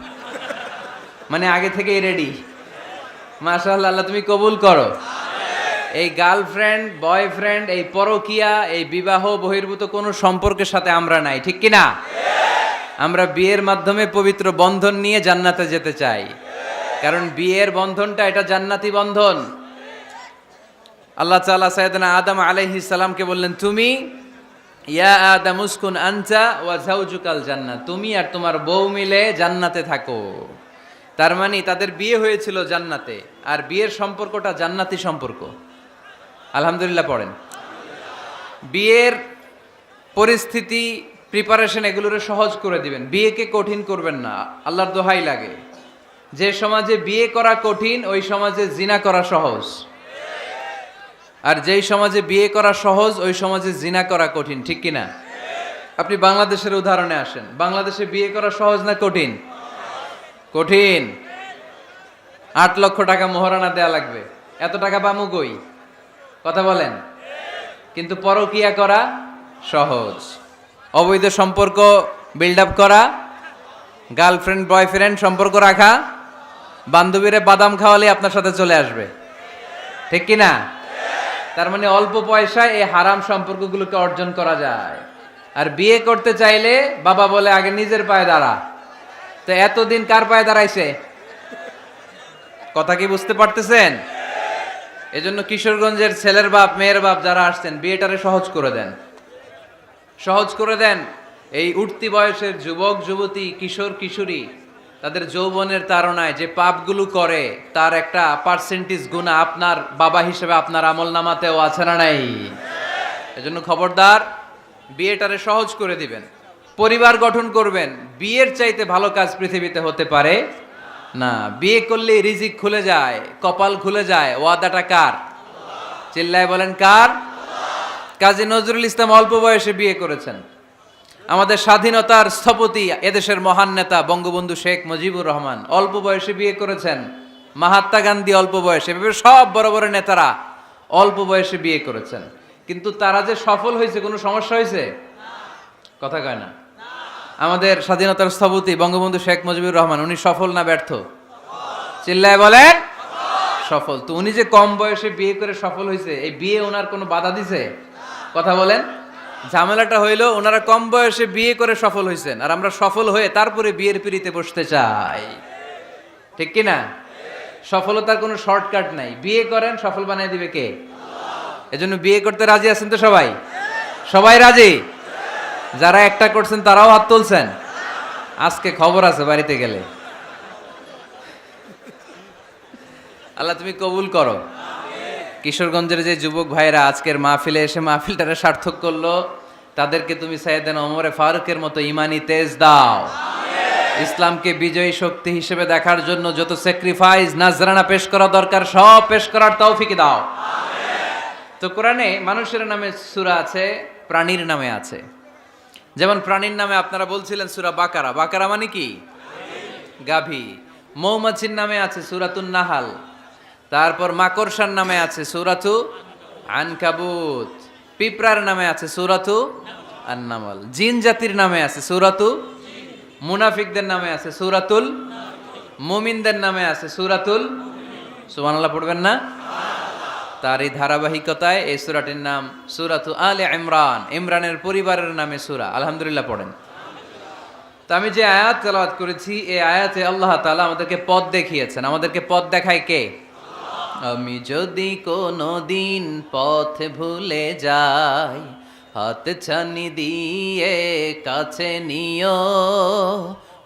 মানে আগে থেকেই রেডি। মাশাআল্লাহ, আল্লাহ তুমি কবুল করো। এই গার্লফ্রেন্ড বয়ফ্রেন্ড, এই পরকিয়া, এই বিবাহ বহির্ভূত কোনো সম্পর্কের সাথে আমরা নাই, ঠিক কি না? আমরা বিয়ের মাধ্যমে পবিত্র বন্ধন নিয়ে জান্নাতে যেতে চাই, কারণ বিয়ের বন্ধনটা এটা জান্নাতি বন্ধন। আল্লাহ তাআলা সাইয়েদনা আদম আলাইহিস সালামকে বললেন, তুমি ইয়া আদম উসকুন আনতা ওয়া যাওজুকাল জান্নাহ, তুমি আর তোমার বউ মিলে জান্নাতে থাকো। তার মানে তাদের বিয়ে হয়েছিল জান্নাতে, আর বিয়ের সম্পর্কটা জান্নাতি সম্পর্ক। আলহামদুলিল্লাহ পড়েন। বিয়ের পরিস্থিতি, প্রিপারেশন এগুলোরে সহজ করে দিবেন, বিয়েকে কঠিন করবেন না। আল্লাহর দোহাই লাগে, যে সমাজে বিয়ে করা কঠিন ওই সমাজে জিনা করা সহজ, আর যেই সমাজে বিয়ে করা সহজ ওই সমাজে জিনা করা কঠিন, ঠিক কিনা? আপনি বাংলাদেশের উদাহরণে আসেন। বাংলাদেশে বিয়ে করা সহজ না কঠিন? কঠিন। 8 লক্ষ টাকা মোহরানা দেয়া লাগবে, এত টাকা পামু কই? কথা বলেন। কিন্তু পরকিয়া করা সহজ, অবৈধ সম্পর্ক বিল্ড আপ করা, গার্লফ্রেন্ড বয়ফ্রেন্ড সম্পর্ক রাখা, বান্ধবীরে বাদাম খাওয়ালে আপনার সাথে চলে আসবে, ঠিক কি না? তার মানে অল্প পয়সায় এই হারাম সম্পর্কগুলোকে অর্জন করা যায়। আর বিয়ে করতে চাইলে বাবা বলে আগে নিজের পায়ে দাঁড়া। তো এতদিন কার পায়ে দাঁড়াইছে? কথা কি বুঝতে পারতেছেন? এজন্য কিশোরগঞ্জের ছেলের বাপ মেয়ের বাপ যারা আসছেন, বিয়েটারে সহজ করে দেন, সহজ করে দেন। এই উঠতি বয়সের যুবক যুবতী, কিশোর কিশোরী, তাদের যৌবনের তাড়নায় যে পাপগুলো করে তার একটা পার্সেন্টেজ গুণা আপনার বাবা হিসেবে আপনার আমল নামাতেও আছে না নাই? এজন্য খবরদার, বিয়েটারে সহজ করে দিবেন, পরিবার গঠন করবেন। বিয়ের চাইতে ভালো কাজ পৃথিবীতে হতে পারে না। বিয়ে করলে রিজিক খুলে যায়, কপাল খুলে যায়। ওয়াদাটা কার? চিল্লায় বলেন কার? কাজী নজরুল ইসলাম অল্প বয়সে বিয়ে করেছেন। আমাদের স্বাধীনতার স্থপতি, এদেশের মহান নেতা বঙ্গবন্ধু শেখ মুজিবুর রহমান অল্প বয়সে বিয়ে করেছেন। মহাত্মা গান্ধী অল্প বয়সে, এভাবে সব বড় বড় নেতারা অল্প বয়সে বিয়ে করেছেন। কিন্তু তারা যে সফল হয়েছে, কোনো সমস্যা হয়েছে? কথা কয় না। আমাদের স্বাধীনতার স্থপতি বঙ্গবন্ধু শেখ মুজিবুর রহমান, উনি সফল না ব্যর্থ? চিল্লায় বলেন সফল। তো উনি যে কম বয়সে বিয়ে করে সফল হয়েছে, এই বিয়ে ওনার কোনো বাধা দিছে? কথা বলেন। ঝামেলাটা হইলো ওনারা কম বয়সে বিয়ে করে সফল হয়েছেন, আর আমরা সফল হয়ে তারপরে বিয়ের পিড়িতে বসতে চাই, ঠিক কি না? সফলতার কোনো শর্টকাট নাই। বিয়ে করেন, সফল বানিয়ে দিবে কে? এজন্য বিয়ে করতে রাজি আছেন তো সবাই? সবাই রাজি? যারা একটা করছেন তারাও হাত তুলছেন। আজকে খবর আছে বাড়িতে গেলে। আল্লাহ তুমি কবুল করো। কিশোরগঞ্জের যে যুবক ভাইরা আজকের মাহফিলে এসে মাহফিলটারে সার্থক করলো, তাদেরকে তুমি সাইয়েদনা ওমরে ফারুকের মতো ইমানি তেজ দাও। ইসলামকে বিজয়ী শক্তি হিসেবে দেখার জন্য যত স্যাক্রিফাইস নাজরানা পেশ করা দরকার সব পেশ করার তৌফিক দাও। তো কোরআনে মানুষের নামে সূরা আছে, প্রাণীর নামে আছে। যেমন প্রাণীর নামে আপনারা বলছিলেন সূরা বাকারা। বাকারা মানে কি? গাভী। মৌমাছির নামে আছে সূরাতুন নাহাল। তারপর মাকড়সার নামে আছে সূরাতু আনকাবুত। পিঁপড়ার নামে আছে সূরাতু আন-নামল। জিন জাতির নামে আছে সূরাতু, মুনাফিকদের নামে আছে সূরাতুল, মুমিনদের নামে আছে সূরাতুল। সুবহানাল্লাহ পড়বেন না? তার এই ধারাবাহিকতায় এই সূরাটির নাম সূরাতু আলে ইমরান। ইমরানের পরিবারের নামে সূরা। আলহামদুলিল্লাহ পড়েন। তো আমি যে আয়াত তেলাওয়াত করেছি এই আয়াতে আল্লাহ তাআলা আমাদেরকে পথ দেখিয়েছেন। আমাদেরকে পথ দেখায় কে? আমি যদি কোনো দিন পথ ভুলে যাই, হাত ছানি দিয়ে কাছে নিও,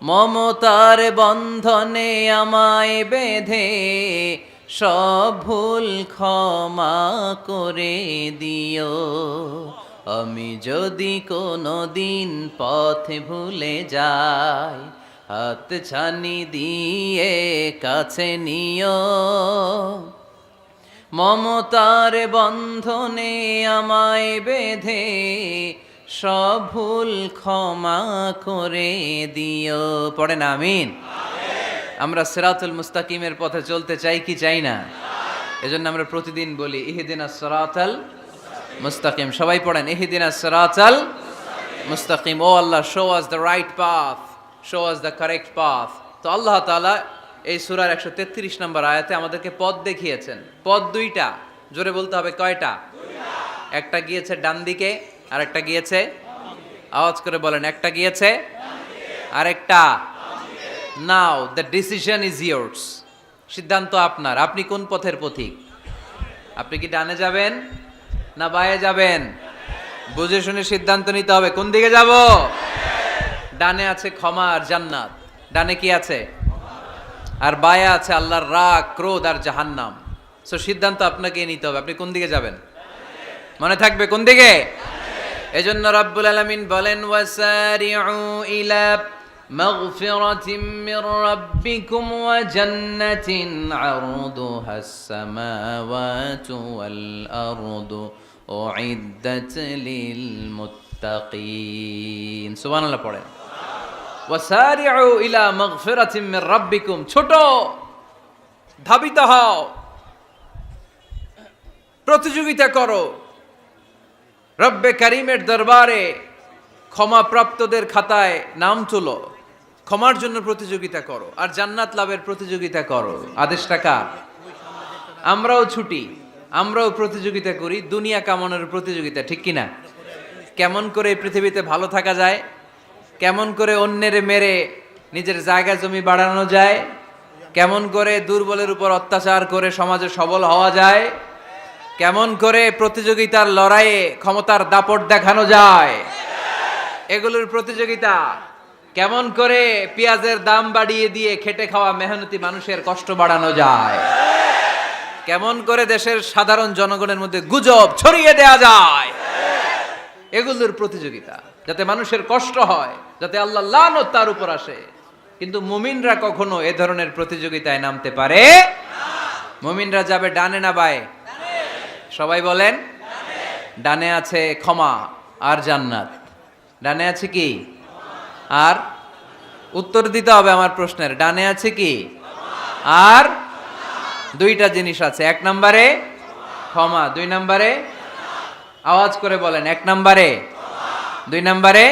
মমতার বন্ধনে আমায় বেঁধে সব ভুল ক্ষমা করে দিও। আমি যদি কোনো দিন পথ ভুলে যাই, হাত ছানি দিয়ে কাছে নিও, মমতার বন্ধনে আমায় বেঁধে সব ভুল ক্ষমা করে দিও। পড়েন আমিন। আমরা সিরাতুল মুস্তাকিমের পথে চলতে চাই কি চাই না? এজন্য আমরা প্রতিদিন বলি ইহদিনাস সিরাতাল মুস্তাকিম। সবাই পড়েন ইহদিনাস সিরাতাল মুস্তাকিম। ও আল্লাহ, show us the right path, show us the correct path. তো আল্লাহ তাআলা এই সূরার 133 নম্বর আয়াতে আমাদেরকে পথ দেখিয়েছেন। পথ দুইটা, জোরে বলতে হবে কয়টা? একটা গিয়েছে ডান দিকে আর একটা গিয়েছে, আওয়াজ করে বলেন, একটা গিয়েছে আর একটা। নাও দ্য ডিসিশন ইজ ইয়ার্স। সিদ্ধান্ত আপনার। আপনি কোন পথের পথিক? আপনি কি ডানে যাবেন না বায়ে যাবেন? বুঝে শুনে সিদ্ধান্ত নিতে হবে কোন দিকে যাব। ডানে আছে ক্ষমা আর জান্নাত। ডানে কি আছে? আর বায়ে আছে আল্লাহর রাগ, ক্রোধ আর জাহান্নাম। সো সিদ্ধান্ত আপনাকে নিতে হবে আপনি কোন দিকে যাবেন। মনে থাকবে কোন দিকে। এজন্য রাব্বুল আলামিন বলেন ওয়াসারিউ ইলা মাগফিরাতিম মির রাব্বিকুম ওয়া জান্নাতিন আরদুহাস সামাওয়াতু ওয়াল আরদু উইদ্দাত লিল মুত্তাকিন। সুবহানাল্লাহ পড়েন। ওয়াসারিউ ইলা মাগফিরাতিম মির রাব্বিকুম। ছোট, ধাবিত হও, প্রতিযোগিতা করো রব্বে কারিমের দরবারে, ক্ষমাপ্রাপ্তদের খাতায় নাম তুলো, ক্ষমার জন্য প্রতিযোগিতা করো আর জান্নাত লাভের প্রতিযোগিতা করো। আদেশটা কার? আমরাও ছুটি, আমরাও প্রতিযোগিতা করি, দুনিয়া কামানোর প্রতিযোগিতা, ঠিক কিনা? কেমন করে এই পৃথিবীতে ভালো থাকা যায়, কেমন করে অন্যের মেরে নিজের জায়গা জমি বাড়ানো যায়, কেমন করে দুর্বলের উপর অত্যাচার করে সমাজে সবল হওয়া যায়, কেমন করে প্রতিযোগিতার লড়াইয়ে ক্ষমতার দাপট দেখানো যায়, এগুলোর প্রতিযোগিতা। কেমন করে পেঁয়াজের দাম বাড়িয়ে দিয়ে খেটে খাওয়া মেহনতি মানুষের কষ্ট বাড়ানো যায়, কেমন করে দেশের সাধারণ জনগণের মধ্যে গুজব ছড়িয়ে দেয়া যায়, এগুলোর প্রতিযোগিতা, যাতে মানুষের কষ্ট হয়, যাতে আল্লাহ লানত তার উপর আসে। কিন্তু মুমিনরা কখনো এ ধরনের প্রতিযোগিতায় নামতে পারে না। মুমিনরা যাবে ডানে না বায়ে? সবাই বলেন। ডানে আছে ক্ষমা আর জান্নাত। ডানে আছে কি? আর উত্তর দিতে হবে আমার প্রশ্নের। ডানে আছে কি? আর দুইটা জিনিস আছে। এক নম্বরে ক্ষমা, দুই নম্বরে আওয়াজ করে বলেন, এক নম্বরে, দুই নম্বরে।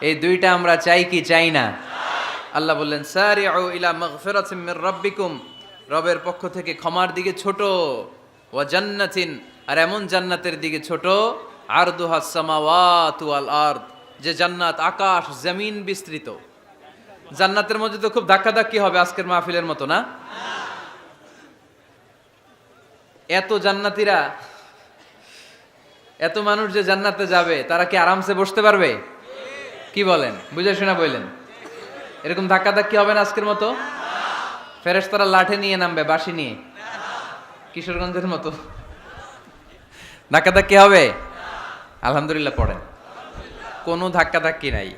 এই দুইটা আমরা চাই কি চাই না? আল্লাহ বললেন সারিউ ইলা মাগফিরাতিম মির রাব্বিকুম, রবের পক্ষ থেকে ক্ষমার দিকে ছোট, ওয়া জান্নাতিন, আর এমন জান্নাতের দিকে ছোট, আরদুহাস সামাওয়াতু ওয়াল আরদ, যে জান্নাত আকাশ জমিন বিস্তৃত। জান্নাতের মধ্যে তো খুব ধাক্কাধাক্কি হবে আজকের মাহফিলের মতো না? এত জান্নাতীরা, এত মানুষ যে জান্নাতে যাবে, তারা কি আরামসে বসতে পারবে? কি বলেন? বুঝে শোনা বললেন। এরকম ধাক্কাধাক্কি হবে না আজকের মতো? ফেরেশতারা লাঠি নিয়ে নামবে, বাঁশি নিয়ে, কিশোরগঞ্জের মতো ধাক্কাধাক্কি হবে? আলহামদুলিল্লাহ পড়েন। কোনো ধাক্কাধাক্কি নাই,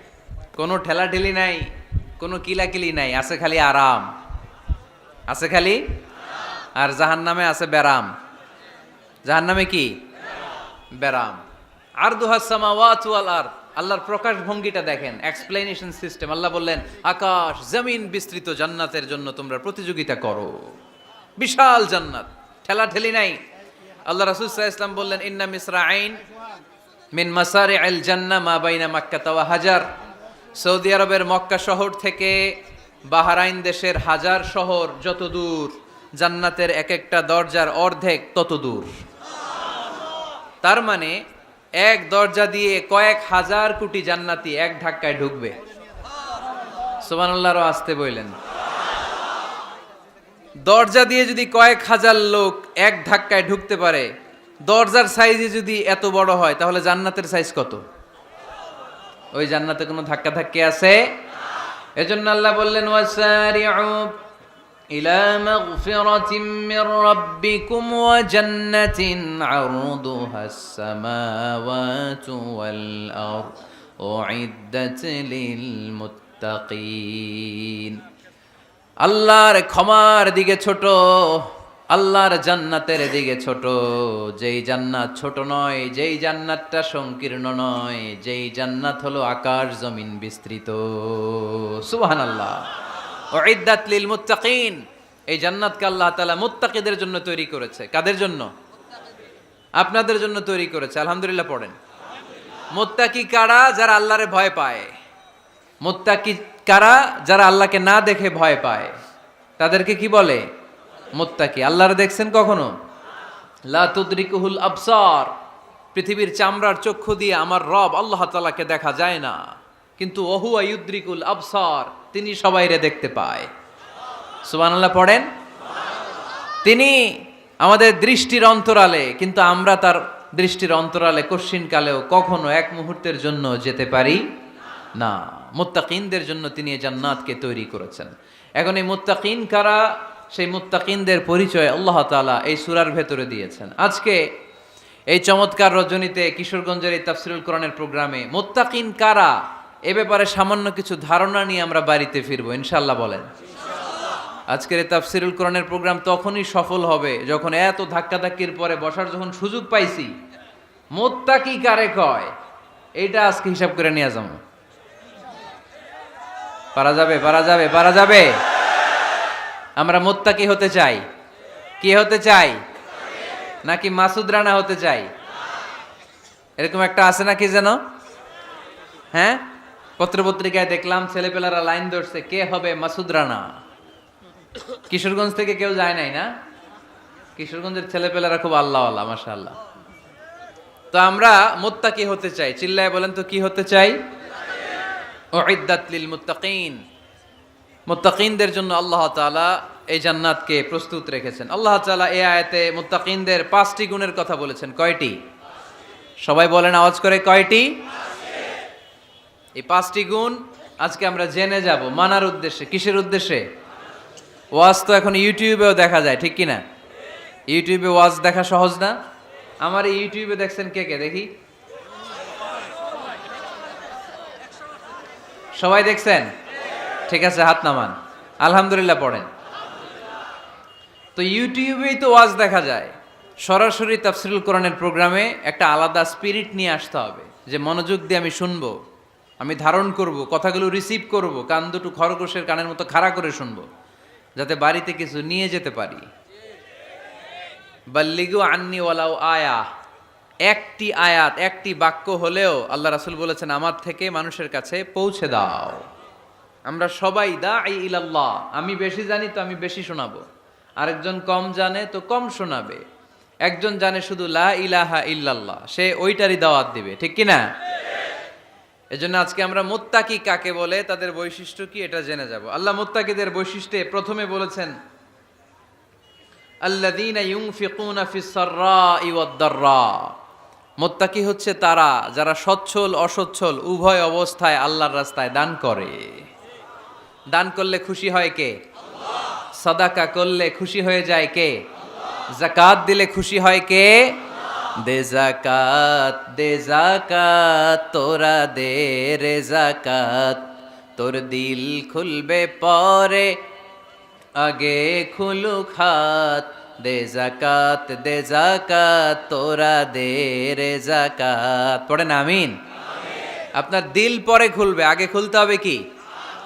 কোনো ঠেলাঠেলি নাই, কোনো কিলাকিলি নাই, আছে খালি আরাম, আছে খালি। আর জাহান্নামে আছে ব্যারাম। জাহান্নামে কি? ব্যারাম। আরদুহাস সামাওয়াতু ওয়াল আরদ, আল্লাহর প্রকাশ ভঙ্গিটা দেখেন, এক্সপ্লেনেশন সিস্টেম। আল্লাহ বললেন আকাশ জমিন বিস্তৃত জান্নাতের জন্য তোমরা প্রতিযোগিতা করো। বিশাল জান্নাত, ঠেলাঠেলি নাই। আল্লাহ রাসূল সাল্লাল্লাহু আলাইহি ওয়াসাল্লাম বললেন ইন্না মিসরাঈন মিন মাসারি'আল জান্নাহ মা বাইনা মাক্কা ওয়া হাজার। সৌদি আরবের মক্কা শহর থেকে বাহরাইন দেশের হাজার শহর যত দূর, জান্নাতের এক একটা দরজার অর্ধেক তত দূর। তার মানে এক দরজা দিয়ে কয়েক হাজার কোটি জান্নাতি এক ধাক্কায় ঢুকবে। সুবহানাল্লাহর আসতে বললেন, দরজা দিয়ে যদি কয়েক হাজার লোক এক ধাক্কায় ঢুকতে পারে, দরজার সাইজে যদি এত বড় হয়, তাহলে জান্নাতের সাইজ কত? ওই জান্নাতে কোনো ধাক্কা ধাক্কি আছে? এজন্য আল্লাহ বললেন ওয়াসারিউ ইলা মাগফিরাতিম মির রাব্বিকুম ওয়া জান্নাতিন আরদুহাস সামাওয়াতু ওয়াল আরদ উইদ্দাত লিল মুত্তাকিন। আল্লাহর ক্ষমার দিকে ছোট, আল্লাহর জান্নাতের দিকে ছোট। যেই জান্নাত ছোট নয়, যেই জান্নাতটা সংকীর্ণ নয়, যেই জান্নাত হলো আকাশ জমিন বিস্তৃত। সুবহানাল্লাহ। উইদ্দাত লিল মুত্তাকিন, এই জান্নাতকে আল্লাহ তাআলা মুত্তাকিদের জন্য তৈরি করেছে। কাদের জন্য? আপনাদের জন্য তৈরি করেছে। আলহামদুলিল্লাহ পড়েন। মুত্তাকি কারা? যারা আল্লাহরে ভয় পায়। মুত্তাকি কারা? যারা আল্লাহকে না দেখে ভয় পায়, তাদেরকে কি বলে? মুত্তাকি। আল্লাহরে দেখছেন কখনো? লা তুদরিকুহুল আবসার, পৃথিবীর চামড়ার চক্ষু দিয়ে আমার রব আল্লাহ তাআলাকে দেখা যায় না, কিন্তু ওহুয়া ইউদ্রিকুল আবসার, তিনি সবাইরে দেখতে পায়। সুবহানাল্লাহ পড়েন। তিনি আমাদের দৃষ্টির অন্তরালে, কিন্তু আমরা তার দৃষ্টির অন্তরালে কশ্চিনকালেও কখনো এক মুহূর্তের জন্য যেতে পারি না। মুত্তাকিনদের জন্য তিনি এই জান্নাতকে তৈরি করেছেন। এখন এই মুত্তাকিন কারা, সেই মুত্তাকিনদের পরিচয় আল্লাহ তাআলা এই সূরার ভেতরে দিয়েছেন। আজকে এই চমৎকার রজনীতে কিশোরগঞ্জের এই তাফসীরুল কোরআনের প্রোগ্রামে মুত্তাকিন কারা এ ব্যাপারে সামান্য কিছু ধারণা নিয়ে আমরা বাড়িতে ফিরবো ইনশাআল্লাহ। বলেন আজকের এই তাফসীরুল কোরআনের প্রোগ্রাম তখনই সফল হবে যখন এত ধাক্কাধাক্কির পরে বসার যখন সুযোগ পাইছি, মুত্তাকি কারে কয় এইটা আজকে হিসাব করে নিয়ে যাবো। পারা যাবে? পারা যাবে? পারা যাবে? আমরা মুত্তাকি হতে চাই। কি হতে চাই? নাকি মাসুদ রানা হতে চাই? এরকম একটা আছে নাকি যেন? হ্যাঁ, পত্রপত্রিকায় দেখলাম ছেলেপেলারা লাইন ধরছে, কে হবে মাসুদ রানা। কিশোরগঞ্জ থেকে কেউ যায় নাই না? কিশোরগঞ্জের ছেলেপেলারা খুব আল্লাহওয়ালা, মাশাআল্লাহ। তো আমরা মুত্তাকি হতে চাই। চিল্লায় বলেন তো কি হতে চাই? উইদ্দাত লিল মুত্তাকিন, মুত্তাকিনদের জন্য আল্লাহ তাআলা এই জান্নাতকে প্রস্তুত রেখেছেন। আল্লাহ তাআলা এই আয়াতে মুত্তাকিনদের 5টি গুণের কথা বলেছেন। কয়টি? সবাই বলেন আওয়াজ করে, কয়টি? এই 5টি গুণ আজকে আমরা জেনে যাব মানার উদ্দেশ্যে। কিসের উদ্দেশ্যে? ওয়াজ তো এখন ইউটিউবেও দেখা যায়, ঠিক কি না? ইউটিউবে ওয়াজ দেখা সহজ না? আমার এই ইউটিউবে দেখছেন কে কে? দেখি, সবাই দেখছেন? ঠিক আছে, হাত নামান। আলহামদুলিল্লাহ পড়েন। তো ইউটিউবেই তো ওয়াজ দেখা যায়। সরাসরি তাফসীরুল কোরআনের প্রোগ্রামে একটা আলাদা স্পিরিট নিয়ে আসতে হবে, যে মনোযোগ দিয়ে আমি শুনবো, আমি ধারণ করব, কথাগুলো রিসিভ করব, কান দুটো খরগোশের কানের মতো খাড়া করে শুনবো, যাতে বাড়িতে কিছু নিয়ে যেতে পারি। বাল্লিগু আন্নি ওয়ালাউ আয়া, একটি আয়াত, একটি বাক্য হলেও আল্লাহ রাসূল বলেছেন আমার থেকে মানুষের কাছে পৌঁছে দাও। আমরা সবাই দাঈ ইলাল্লাহ, আমি বেশি জানি তো আমি বেশি শোনাবো, আরেকজন কম জানে তো কম শোনাবে, একজন জানে শুধু লা ইলাহা ইল্লাল্লাহ, সে ওইটারই দাওয়াত দিবে, ঠিক কি না? এজন্য আজকে আমরা মুত্তাকি কাকে বলে, তাদের বৈশিষ্ট্য কি, এটা জেনে যাব। আল্লাহ মুত্তাকিদের বৈশিষ্ট্যে প্রথমে বলেছেন আল্লাযীনা ইউনফিকুনা ফিস সাররাই ওয়াদ দাররা, মুত্তাকি হচ্ছে তারা যারা সচ্ছল অসচ্ছল উভয় অবস্থায় আল্লাহর রাস্তায় দান করে। দান করলে খুশি হয় কে? আল্লাহ। সাদাকা করলে খুশি হয়ে যায় কে? আল্লাহ। যাকাত দিলে খুশি হয় কে? আল্লাহ। দে জাকাত তোরা দে রে জাকাত, তোর দিল খুলবে পরে আগে খুলুক হাত। দে জাকাত তোরা দে রে জাকাত। পড়েন আমিন। আপনার দিল পরে খুলবে, আগে খুলতে হবে কি?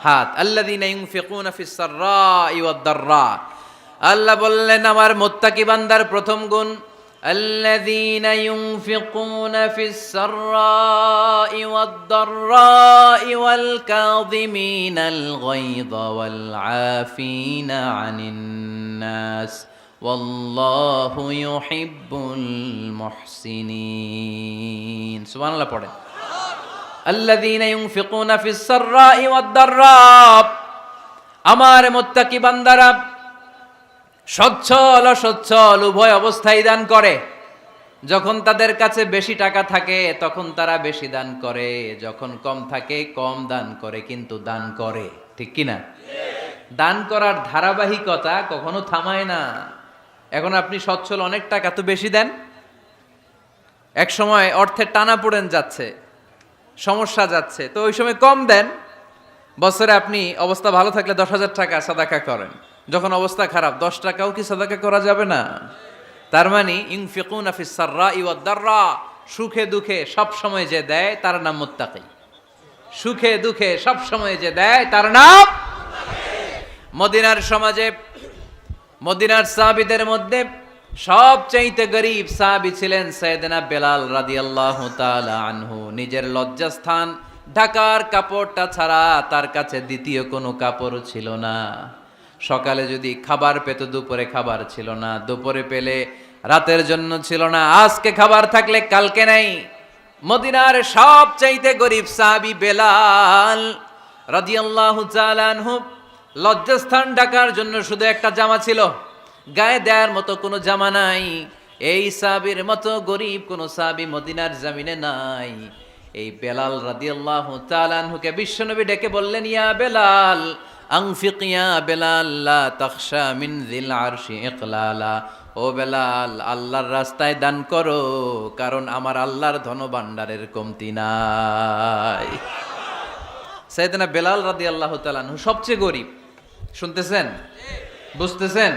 হাত। আল্লাযীনা ইউনফিকুনা ফিস সাররাই ওয়াদ দাররা। আল্লাহ বললেন আমার মুত্তাকি বান্দার প্রথম গুণ, আল্লাযীনা ইউনফিকুনা ফিস সাররাই ওয়াদ দাররাই ওয়াল কাযিমিনাল গায়যা ওয়াল আফিনা আনিন নাস ওয়াল্লাহু ইউহিব্বুল মুহসিনিন। সুবহানাল্লাহ পড়েন। আল্লাযীনা ইউনফিকুনা ফিস সাররাই ওয়াদ দাররা। আমার মুত্তাকি বান্দারা সচ্ছল অসচ্ছল উভয় অবস্থায় দান করে। যখন তাদের কাছে বেশি টাকা থাকে তখন তারা বেশি দান করে, যখন কম থাকে কম দান করে, কিন্তু দান করে। ঠিক কি না? দান করার ধারাবাহিকতা কখনো থামায় না। এখন আপনি সচ্ছল, অনেক টাকা তো বেশি দেন, এক সময় অর্থের টানা পড়েন যাচ্ছে, সমস্যা যাচ্ছে, তো ওই সময় কম দেন। বছরে আপনি অবস্থা ভালো থাকলে 10,000 টাকা সাদাকা করেন, যখন অবস্থা খারাপ 10 টাকাও কি সাদাকা করা যাবে না? তার মানে ইউনফিকুনা ফিস সাররাই ওয়াদ দাররা, সুখে দুঃখে সব সময় যে দেয় তার নাম মুত্তাকি। সুখে দুঃখে সব সময় যে দেয় তার নাম মদিনার সমাজে, মদিনার সাহাবীদের মধ্যে সবচাইতে গরীব সাহাবী ছিলেন সাইয়েদনা বেলাল রাদিয়াল্লাহু তাআলা আনহু। নিজের লজ্জাস্থান ঢাকার কাপড়টা ছাড়া তার কাছে দ্বিতীয় কোনো কাপড় ছিল না। সকালে যদি খাবার পেত, দুপুরে খাবার ছিল না, দুপুরে পেলে রাতের জন্য ছিল না, আজকে খাবার থাকলে কালকে নাই। মদিনার সবচাইতে গরীব সাহাবী বেলাল রাদিয়াল্লাহু তাআলা আনহু, লজ্জাস্থান ঢাকার জন্য শুধু একটা জামা ছিল, গায়ে দেওয়ার মতো কোনো জামা নাই। এই সাহাবীর মতো গরীব কোনো সাহাবী মদিনার জমিনে নাই। এই বেলাল রাদিয়াল্লাহু তাআলা আনহুকে বিশ্বনবী ডেকে বললেন, ইয়া বেলাল আনফিক ইয়া বেলাল লা তাখশা মিন যিল আরশি ইকলালা। ও বেলাল, আল্লাহর রাস্তায় দান করো, কারণ আমার আল্লাহর ধনভাণ্ডারের কমতি নাই। সাইয়েদনা বেলাল রাদিয়াল্লাহু তাআলা আনহু সবচেয়ে গরীব। শুনতেছেন? বুঝতেছেন?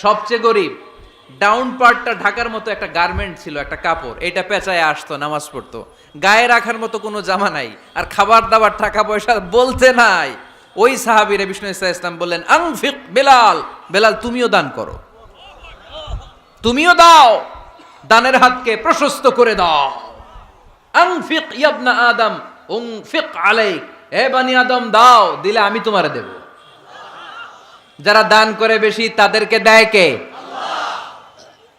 সবচেয়ে গরীব। ডাউন পার্টটা ঢাকার মতো একটা গার্মেন্ট ছিল, একটা কাপড়, এটা পেঁচায় আসতো, নামাজ পড়তো, গায়ে রাখার মতো কোনো জামা নাই, আর খাবার দাবার টাকা পয়সা বলতে নাই। ওই সাহাবীরে বিষ্ণু ইসা ইসলাম বললেন, আনফিক বেলাল, বেলাল তুমিও দান করো, তুমিও দাও, দানের হাতকে প্রশস্ত করে দাও। আনফিক ইবনা আদম উনফিক আলাইক, হে বনি আদম দাও, দিলে আমি তোমারে দেব। যারা দান করে বেশি তাদেরকে দেয় কে?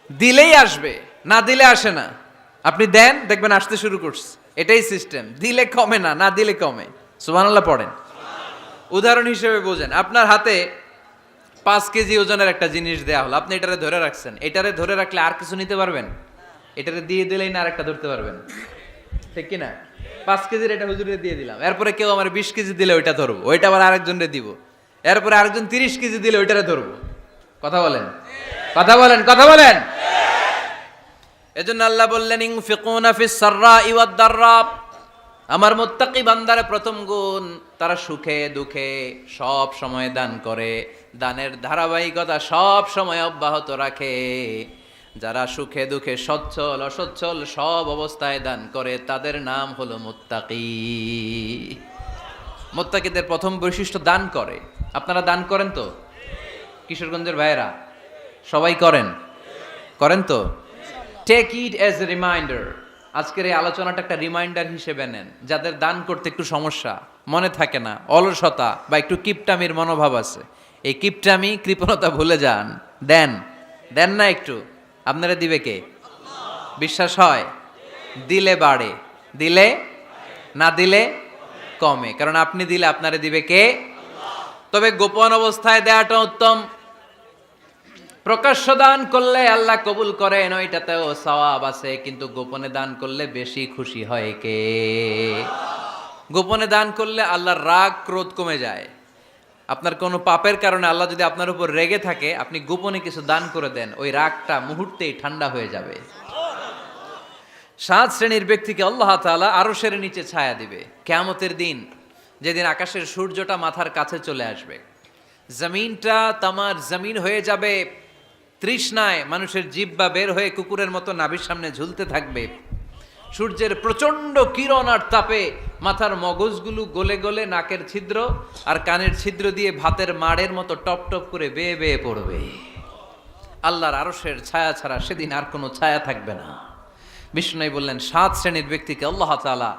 দিলেই আসবে, না দিলে আসে না। আপনি দেন, দেখবেন আসতে শুরু করছে। এটাই সিস্টেম। দিলে কমে না, না দিলে কমে। সুবহানাল্লাহ পড়েন। উদাহরণ হিসেবে বোঝেন, আপনার হাতে 5 কেজি ওজনের একটা জিনিস দেয়া হলো, আপনি এটারে ধরে রাখছেন। এটারে ধরে রাখলে আর কিছু নিতে পারবেন? এটারে দিয়ে দিলেই না আরেকটা ধরতে পারবেন, ঠিক কি না? 5 কেজির এটা হুজুরে দিয়ে দিলাম, এরপরে কেউ আমার 20 কেজি দিলে ওইটা ধরবো, ওইটা আবার আরেকজনরে দিব, এরপরে আরেকজন 30 কেজি দিলে ওইটারে ধরবো। কথা বলেন, কথা বলেন, কথা বলেন। এজন্য আল্লাহ বললেন, ইনফিকুনা ফিস সাররাই ওয়াদ দাররা। আমার মুত্তাকি বান্দার প্রথম গুণ, তারা সুখে দুঃখে সব সময় দান করে, দানের ধারাবাহিকতা সব সময় অব্যাহত রাখে। যারা সুখে দুঃখে সচ্ছল অসচ্ছল সব অবস্থায় দান করে, তাদের নাম হলো মুত্তাকি। মুত্তাকিদের প্রথম বৈশিষ্ট্য দান করে। আপনারা দান করেন তো? কিশোরগঞ্জের ভাইয়েরা সবাই করেন? করেন তো? Take it as a reminder. আজকের এই আলোচনাটা একটা রিমাইন্ডার হিসেবে নেন। যাদের দান করতে একটু সমস্যা, মনে থাকে না, অলসতা বা একটু কিপটামির মনোভাব আছে, এই কিপটামি কৃপণতা ভুলে যান। দেন, দেন না একটু, আপনারা দিবে কে? বিশ্বাস হয়? দিলে বাড়ে, দিলে না দিলে কমে, কারণ আপনি দিলে আপনারে দিবে কে? তবে গোপন অবস্থায় দেওয়াটা উত্তম। প্রকাশ্য দান করলে আল্লাহ কবুল করেন, ওইটাতেও সওয়াব আছে, কিন্তু গোপনে দান করলে বেশি খুশি হয় কে? গোপনে দান করলে আল্লাহর রাগ ক্রোধ কমে যায়। আপনার কোনো পাপের কারণে আল্লাহ যদি আপনার উপর রেগে থাকে, আপনি গোপনে কিছু দান করে দেন, ওই রাগটা মুহূর্তেই ঠান্ডা হয়ে যাবে। 7 শ্রেণীর ব্যক্তিকে আল্লাহ তাআলা আরশের নিচে ছায়া দিবে কিয়ামতের দিন, যেদিন আকাশের সূর্যটা মাথার কাছে চলে আসবে, জমিনটা তামার জমিন হয়ে যাবে তৃষ্ণায়, মানুষের জিহ্বা বের হয়ে কুকুরের মতো নাভির সামনে ঝুলতে থাকবে, সূর্যের প্রচন্ড কিরণ আর তাপে মাথার মগজগুলো গলে গলে নাকের ছিদ্র আর কানের ছিদ্র দিয়ে ভাতের মাড়ের মতো টপ টপ করে বেয়ে বেয়ে পড়বে। আল্লাহর আরশের ছায়া ছাড়া সেদিন আর কোনো ছায়া থাকবে না। বিষ্ণু বললেন 7 শ্রেণীর ব্যক্তিকে আল্লাহ তাআলা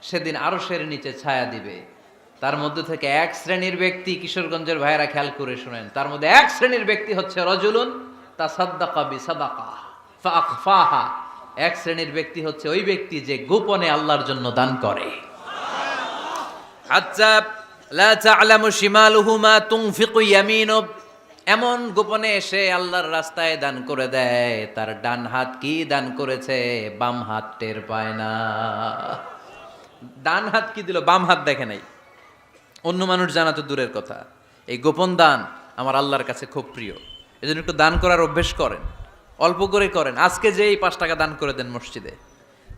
সেদিন আরশের নিচে ছায়া দিবে। তার মধ্যে থেকে 1 শ্রেণীর ব্যক্তি, কিশোরগঞ্জের ভাইয়েরা খেয়াল করে শুনেন, তার মধ্যে 1 শ্রেণীর ব্যক্তি হচ্ছে রজুলুন তাসাদ্দাকা বিসাদাকা ফাআখফাহা। 1 শ্রেণীর ব্যক্তি হচ্ছে ওই ব্যক্তি যে গোপনে আল্লাহর জন্য দান করে। আচ্ছা, লা তা'লামু শিমালুহু মা তুনফিকু ইয়ামিনু, এমন গোপনে এসে আল্লাহর রাস্তায় দান করে দেয়, তার ডান হাত কি দান করেছে বাম হাত টের পায় না। ডান হাত কি দিল, বাম হাত দেখে নাই। অন্য মানুষ জানা তো দূরের কথা, এই গোপন দান আমার আল্লাহর কাছে খুব প্রিয়। এজন্য একটু দান করার অভ্যেস করেন, অল্প করে করেন। আজকে যেই 5 টাকা দান করে দেন মসজিদে,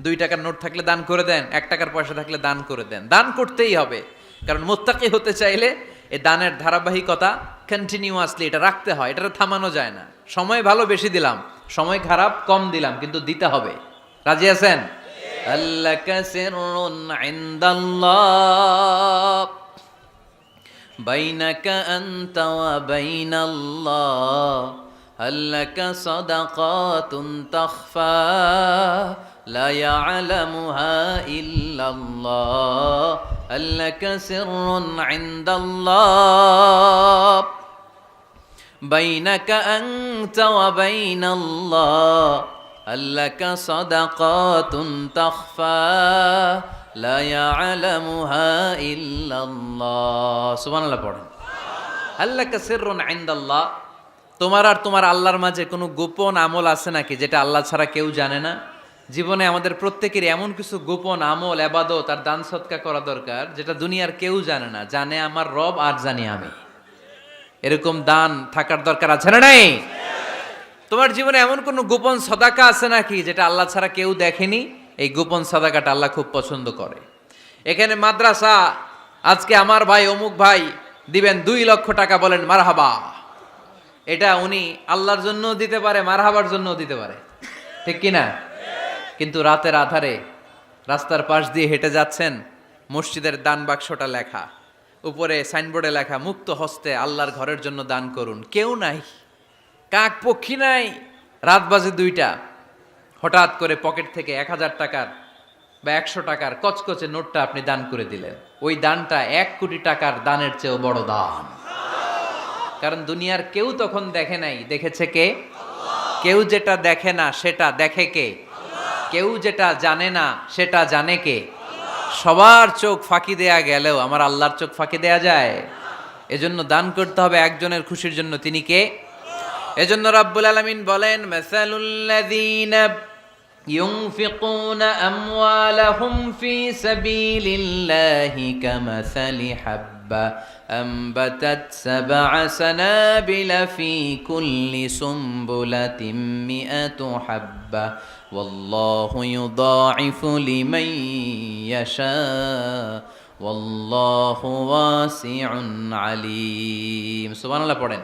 2 টাকার নোট থাকলে দান করে দেন, 1 টাকার পয়সা থাকলে দান করে দেন। দান করতেই হবে, কারণ মুত্তাকি হতে চাইলে এই দানের ধারাবাহিকতা কন্টিনিউয়াসলি এটা রাখতে হয়, এটা থামানো যায় না। সময় ভালো বেশি দিলাম, সময় খারাপ কম দিলাম, কিন্তু দিতে হবে। রাজি আছেন? আল্লাকা সিররুন ইনদাল্লাহ বাইনাকা আনতা ওয়া বাইনাল্লাহ, আল্লাকা সাদাকাতুন তাখফা লা ইয়ালামুহা ইল্লাল্লাহ, আল্লাকা সিররুন ইনদাল্লাহ বাইনাকা আনতা ওয়া বাইনাল্লাহ, আল্লাকা সাদাকাতুন তাখফা লা ইয়ালামুহা ইল্লাল্লাহ। সুবহানাল্লাহ পড়েন। আল্লাকা সিররুন ইনদাল্লাহ, তোমার আর তোমার আল্লাহর মাঝে কোনো গোপন আমল আছে নাকি যেটা আল্লাহ ছাড়া কেউ জানে না? জীবনে আমাদের প্রত্যেকেরই এমন কিছু গোপন আমল, ইবাদত আর দান সদকা করা দরকার যেটা দুনিয়ার কেউ জানে না, জানে আমার রব আর জানি আমি। এরকম দান থাকার দরকার আছে না নাই? তোমার জীবনে এমন কোনো গোপন সদাকা আছে নাকি যেটা আল্লাহ ছাড়া কেউ দেখেনি? এই গোপন সাদাকাটা আল্লাহ খুব পছন্দ করে। এখানে মাদ্রাসা, আজকে আমার ভাই অমুক ভাই দিবেন 2 লক্ষ টাকা, বলেন মারহাবা। এটা উনি আল্লাহর জন্য দিতে পারে, মারহাবার জন্য দিতে পারে, ঠিক কি না? কিন্তু রাতের আধারে রাস্তার পাশ দিয়ে হেঁটে যাচ্ছেন, মসজিদের দান বাক্সটা লেখা, উপরে সাইনবোর্ডে লেখা মুক্ত হস্তে আল্লাহর ঘরের জন্য দান করুন। কেউ নাই, কাক পক্ষী নাই, রাত বাজে 2টা, হঠাৎ করে পকেট থেকে 1000 টাকার বা 100 টাকার কচকচে নোটটা আপনি দান করে দিলেন। ওই দানটা 1 কোটি টাকার দানের চেয়েও বড় দান। কারণ দুনিয়ার কেউ তখন দেখে নাই, দেখেছে কে? কেউ যেটা দেখে না সেটা দেখে কে? কেউ যেটা জানে না সেটা জানে কে? সবার চোখ ফাঁকি দেয়া গেলেও আমার আল্লাহর চোখ ফাঁকি দেয়া যায়? এজন্য দান করতে হবে একজনের খুশির জন্য, তিনি কে? এজন্য রাব্বুল আলামিন বলেন, মাসালুল্লাযীনা ইউনফিকুনা আমওয়ালাহুম ফি সাবিলিল্লাহি কামাসালি হাব্বা আম্বাতাত সাবআ সানাবিলা ফি কুল্লি সুমবুলাতিন মিআতু হাব্বা ওয়াল্লাহু ইউদাঈফু লিমান ইয়াশা ওয়াল্লাহু ওয়াসিউন আলীম। সুবহানাল্লাহ পড়েন।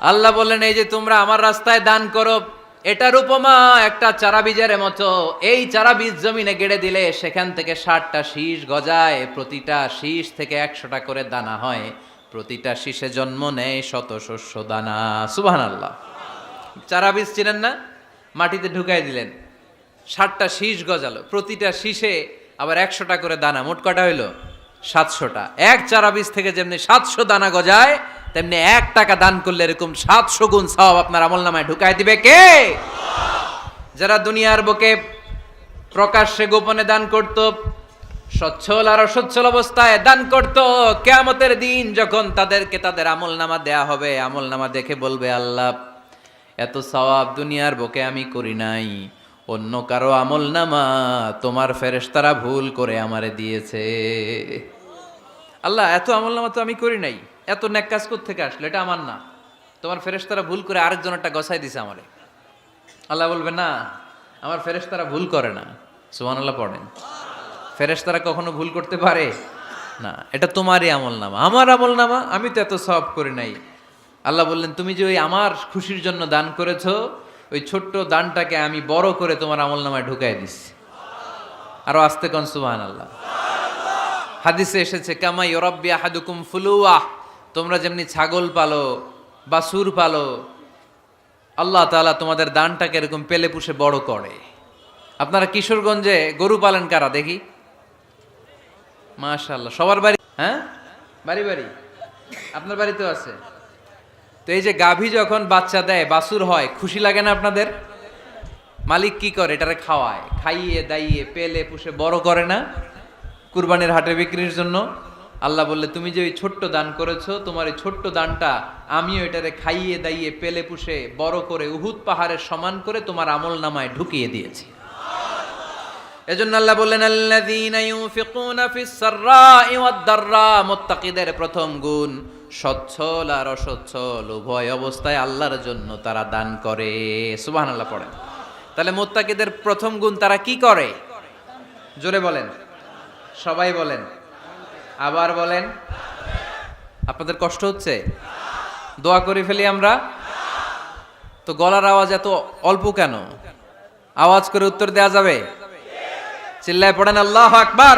আল্লাহ বললেন, এই যে তোমরা আমার রাস্তায় দান করো, এটার উপমা একটা চারা বীজের মতো। এই চারা বীজ জমিনে গেড়ে দিলে সেখান থেকে 60টা শীষ গজায়, প্রতিটা শীষ থেকে 100টা করে দানা হয়, প্রতিটা শীষে জন্ম নেয় শত শস্য দানা। সুবহানাল্লাহ। চারা বীজ চিনেন না? মাটিতে ঢুকাই দিলেন, 60টা শীষ গজালো, প্রতিটা শীষে আবার 100টা করে দানা, মোট কটা হইল? 700টা। এক চারা বীজ থেকে যেমনি 700 দানা গজায়, তেমনি 1 টাকা দান করলে এরকম 700 গুণ সওয়াব আপনার আমলনামায় ঢুকাই দিবে কে? যারা দুনিয়ার বুকে প্রকাশ্যে গোপনে দান করত, সচ্ছল আর অসচ্ছল অবস্থায় দান করত, কিয়ামতের দিন যখন তাদেরকে তাদের আমলনামা দেয়া হবে, আমলনামা দেখে বলবে, আল্লাহ এত সওয়াব দুনিয়ার বুকে আমি করি নাই, অন্য কারো আমলনামা তোমার ফেরেশতারা ভুল করে আমারে দিয়েছে। আল্লাহ এত আমলনামা তো আমি করি নাই, এত নেক কাজ কোত্থেকে আসলো? এটা আমার না, তোমার ফেরেশতারা ভুল করে আরেকজনেরটা গছাই দিছে আমারে। আল্লাহ বলবে, না, আমার ফেরেশতারা ভুল করে না, সুবহানাল্লাহ পড়েন। ফেরেশতারা কখনো ভুল করতে পারে না। এটা তোমারই আমলনামা, আমার আমলনামা, আমি তো এত সওয়াব করি নাই। আল্লাহ বললেন, তুমি যে ওই আমার খুশির জন্য দান করেছো, ওই ছোট্ট দানটাকে আমি বড় করে তোমার আমলনামায় ঢুকাই দিচ্ছি। আরো আস্তে কোন সুবহানাল্লাহ। হাদিসে এসেছে, কামা ইউরাব্বি আহাদুকুম ফুলুয়াহ, তোমরা যেমনি ছাগল পালো, বাছুর পালো, আল্লাহ তাআলা তোমাদের দানটাকে এরকম পেলে পুষে বড় করে। আপনারা কিশোরগঞ্জে গরু পালেন কারা দেখি? মাশাআল্লাহ, সবার বাড়ি, হ্যাঁ বাড়ি বাড়ি, আপনার বাড়িতেও আছে। তো এই যে গাভী যখন বাচ্চা দেয়, বাছুর হয়, খুশি লাগে না আপনাদের? মালিক কি করে? এটারে খাওয়ায়, খাইয়ে দাইয়ে পেলে পুষে বড় করে না কুরবানির হাটে বিক্রির জন্য। আল্লাহ বললে, তুমি যে ওই ছোট্ট দান করেছো, তোমার এই ছোট্ট দানটা আমিও এটারে খাইয়ে দাইয়ে পেলে পুষে বড় করে উহুদ পাহাড়ের সমান করে তোমার আমল নামায় ঢুকিয়ে দিয়েছি। এজন্য আল্লাহ বললেন, আল্লাযীনা ইউনফিকুনা ফিস সাররাই ওয়াদ দাররা, মুত্তাকিদের প্রথম গুণ সচ্ছল আর অসচ্ছল উভয় অবস্থায় আল্লাহর জন্য তারা দান করে। সুবহানাল্লাহ পড়েন। তাহলে মুত্তাকিদের প্রথম গুণ, তারা কি করে? জোরে বলেন, সবাই বলেন, আবার বলেন। আপনাদের কষ্ট হচ্ছে? দোয়া করে ফেলি আমরা তো। গলার আওয়াজ এত অল্প কেন? আওয়াজ করে উত্তর দেয়া যাবে? চিল্লায় পড়েন আল্লাহু আকবার।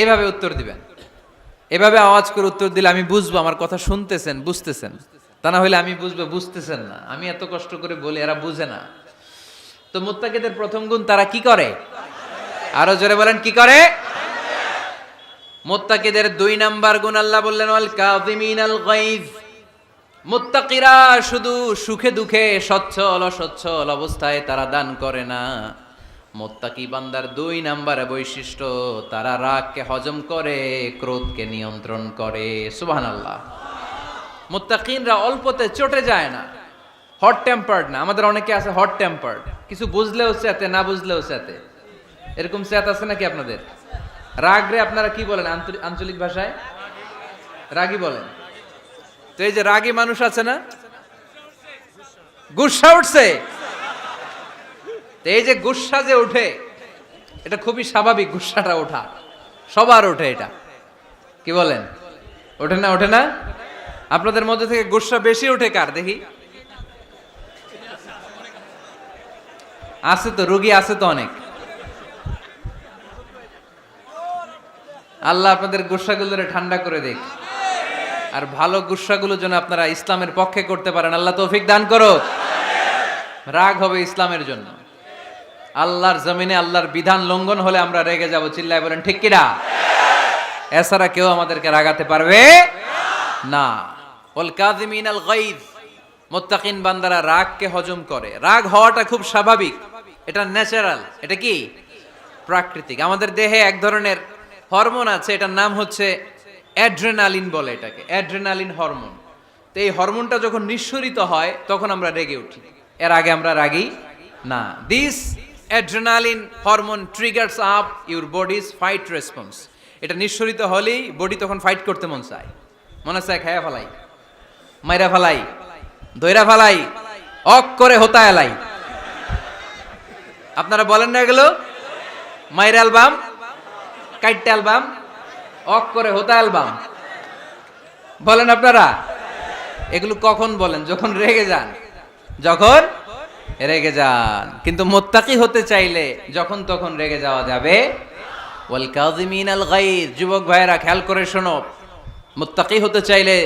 এভাবে উত্তর দিবেন, এভাবে আওয়াজ করে উত্তর দিলে আমি বুঝবো আমার কথা শুনতেছেন, বুঝতেছেন। তা না হলে আমি বুঝবো বুঝতেছেন না। আমি এত কষ্ট করে বলি, এরা বুঝে না। তো মুত্তাকিদের প্রথম গুণ, তারা কি করে? আরো জোরে বলেন, কি করে? মুত্তাকিদের 2 নাম্বার গুণ আল্লাহ বললেন, ওয়াল কাযিমিনাল গায়জ। মুত্তাকিরা শুধু সুখে দুঃখে সচ্ছল অসচ্ছল অবস্থায় তারা দান করে না। মুত্তাকি বান্দার 2 নাম্বার বৈশিষ্ট্য, তারা রাগকে হজম করে, ক্রোধকে নিয়ন্ত্রণ করে। সুবহানাল্লাহ। মুত্তাকিনরা অল্পতে চটে যায় না, হট টেম্পার্ড না। আমাদের অনেকে আছে হট টেম্পার্ড, কিছু বুঝলেও চেতে, না বুঝলেও চেতে। এরকম চেত আছে নাকি আপনাদের? রাগ রে আপনারা কি বলেন আঞ্চলিক ভাষায়? রাগী বলেন। তো এই যে রাগী মানুষ আছে না, গুসা উঠছে, তো এই যে গুসা যে ওঠে, এটা খুবই স্বাভাবিক। গুসাটা ওঠা সবার ওঠে, এটা কি বলেন? ওঠে না? ওঠে না? আপনাদের মধ্যে থেকে গুসা বেশি ওঠে কার দেখি? আছে তো, রোগী আছে তো অনেক। আল্লাহ আপনাদের গুসাগুলোরে ঠান্ডা করে দেখ, আর ভালো গুসাগুলো যেন আপনারা ইসলামের পক্ষে করতে পারেন। আল্লাহ তৌফিক দান করো। রাগ হবে ইসলামের জন্য। আল্লাহর জমিনে আল্লাহর বিধান লঙ্ঘন হলে আমরা রেগে যাব। চিল্লায় বলেন ঠিক কিনা? এছাড়া কেউ আমাদেরকে রাগাতে পারবে না। ওয়াল কাযিমিনাল গায়জ, মুত্তাকিন বান্দারা রাগকে হজম করে। রাগ হওয়াটা খুব স্বাভাবিক, এটা ন্যাচারাল। এটা কি? প্রাকৃতিক। আমাদের দেহে এক ধরনের হরমোন আছে, এটার নাম হচ্ছে অ্যাড্রেনালিন বলে এটাকে, অ্যাড্রেনালিন হরমোন। তো এই হরমোনটা যখন নিঃসরিত হয় তখন আমরা রেগে উঠি, এর আগে আমরা রাগি না। This adrenaline hormone triggers up your bodies fight response. এটা নিঃসরিত হলেই বডি তখন ফাইট করতে মন চায়, মনে চায় খায়া ফেলাই, মাইরা ফেলাই, দইরা ফেলাই, অক করে হোতা এলাই। আপনারা বলেন না এগুলো? মাইরা অ্যালবাম, কাইটটা অ্যালবাম, অক করে হোতা অ্যালবাম বলেন আপনারা? এগুলো কখন বলেন? যখন রেগে যান, যখন রেগে যান। কিন্তু মুত্তাকি হতে চাইলে যখন তখন রেগে যাওয়া যাবে। ওয়াল কাযিমিনাল গায়জ, যুবক ভাইয়েরা খেয়াল করে শোনো, মুত্তাকি হতে চাইলে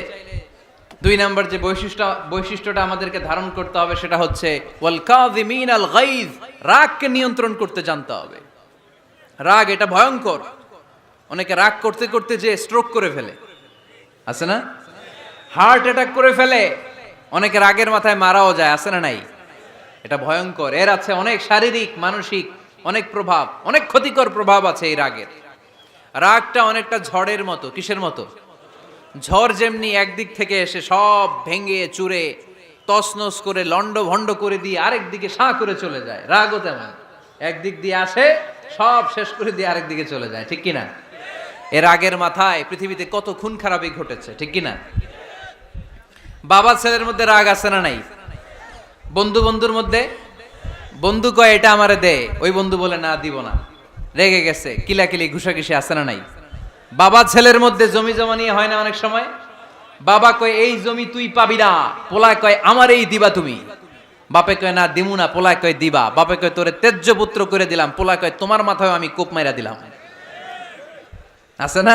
2 নাম্বার যে বৈশিষ্ট্যটা আমাদেরকে ধারণ করতে হবে সেটা হচ্ছে ওয়াল কাযিমিনাল গায়জ, রাগকে নিয়ন্ত্রণ করতে জানতে হবে। রাগ এটা ভয়ঙ্কর। অনেকে রাগ করতে করতে যে স্ট্রোক করে ফেলে, আছে না? হার্ট অ্যাটাক করে ফেলে। অনেকে রাগের মাথায় মারাও যায়, আছে না নাই? এটা ভয়ঙ্কর। এর আছে অনেক শারীরিক মানসিক অনেক প্রভাব, অনেক ক্ষতিকর প্রভাব আছে এই রাগের। রাগটা অনেকটা ঝড়ের মতো। কিসের মতো? ঝড় যেমনি একদিক থেকে এসে সব ভেঙে চুরে তছনছ করে লন্ড ভন্ড করে দিয়ে আরেক দিকে সাঁ করে চলে যায়, রাগও তেমন। একদিক দিয়ে আসে, সব শেষ করে দিয়ে আরেক দিকে চলে যায়, ঠিক কিনা? এর রাগের মাথায় পৃথিবীতে কত খুন খারাপি ঘটেছে, ঠিক কিনা? বাবা ছেলের মধ্যে রাগ আছে না নাই? বন্ধু বন্ধুর মধ্যে, বন্ধু কয় এটা আমারে দে, ওই বন্ধু বলে না দিব না, রেগে গেছে, কিলাকিলি ঘুষাঘুষি আছে না নাই? বাবা ছেলের মধ্যে জমি জমা নিয়ে হয় না অনেক সময়? বাবা কয় এই জমি তুই পাবি না, পোলায় কয় আমারই দিবা তুমি। বাপে কয় না দিমু না, পোলায় কয় দিবা। বাপে কয় তোরে তেজ্য পুত্র করে দিলাম, পোলায় কয় তোমার মাথায় আমি কোপ মাইরা দিলাম। আছে না?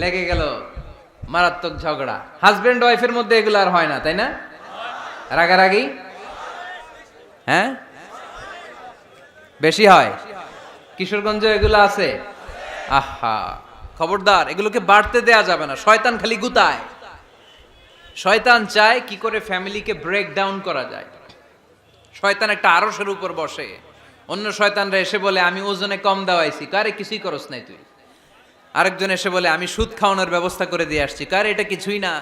লেগে গেল, মারাত্মক ঝগড়া। হাজবেন্ড ওয়াইফের মধ্যে এগুলো আর হয় না, তাই না? রাগারাগি হ্যাঁ বেশি হয়। কিশোরগঞ্জে এগুলো আছে। আহা, খবরদার, এগুলোকে বাড়তে দেয়া যাবে না। শয়তান খালি গুতায়। শয়তান চায় কি করে ফ্যামিলিকে ব্রেক ডাউন করা যায়। শয়তান একটা আরশের উপর বসে, অন্য শয়তানরা এসে বলে আমি ওজনে কম দেওয়াইছি, কারে কিছুই করস নাই তুই। আরেকজন এসে বলে আমি সুদ খাওয়ানোর ব্যবস্থা করে দিয়ে আসছি, কারে এটা কিছুই না।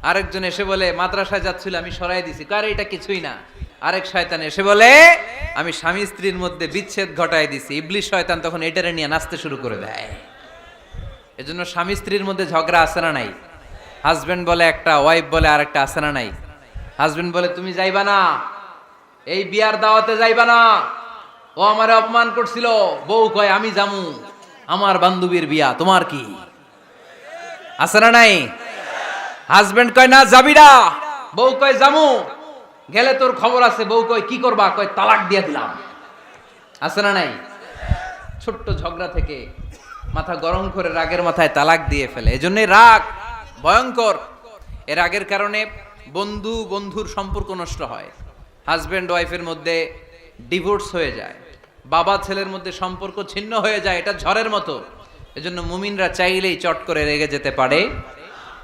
আরেকজন এসে বলে মাদ্রাসায় যাচ্ছিল আমি সরাই দিছি, কারে এটা কিছুই না। আরেক শয়তান এসে বলে আমি স্বামী স্ত্রীর মধ্যে বিচ্ছেদ ঘটাই দিছি। ইবলিশ শয়তান তখন এটারে নিয়ে নাচতে শুরু করে দেয়। এজন্য স্বামী স্ত্রীর মধ্যে ঝগড়া আছে না নাই? হাজবেন্ড বলে একটা, ওয়াইফ বলে আরেকটা, আছে না নাই? হাজবেন্ড বলে তুমি যাইবা না, এই বিয়ার দাওয়াতে যাইবা না, ও আমারে অপমান করছিল। বউ কয় আমি জামু, আমার বান্ধবীর বিয়া, তোমার কি? আছে না নাই? হাজবেন্ড কয় না যাবি না, বউ কয় জামু, গেলে তোর খবর আছে। বউ কয় কি করবা? কয় তালাক দিয়ে দিলাম। আছে না নাই? ছোট্ট ঝগড়া থেকে মাথা গরম করে রাগের মাথায় তালাক দিয়ে ফেলে। এজন্য রাগ ভয়ঙ্কর। এর রাগের কারণে বন্ধু বন্ধুর সম্পর্ক নষ্ট হয়, হাজবেন্ড ওয়াইফের মধ্যে ডিভোর্স হয়ে যায়, বাবা ছেলের মধ্যে সম্পর্ক ছিন্ন হয়ে যায়। এটা ঝড়ের মতো। এজন্য মুমিনরা চাইলেই চট করে রেগে যেতে পারে।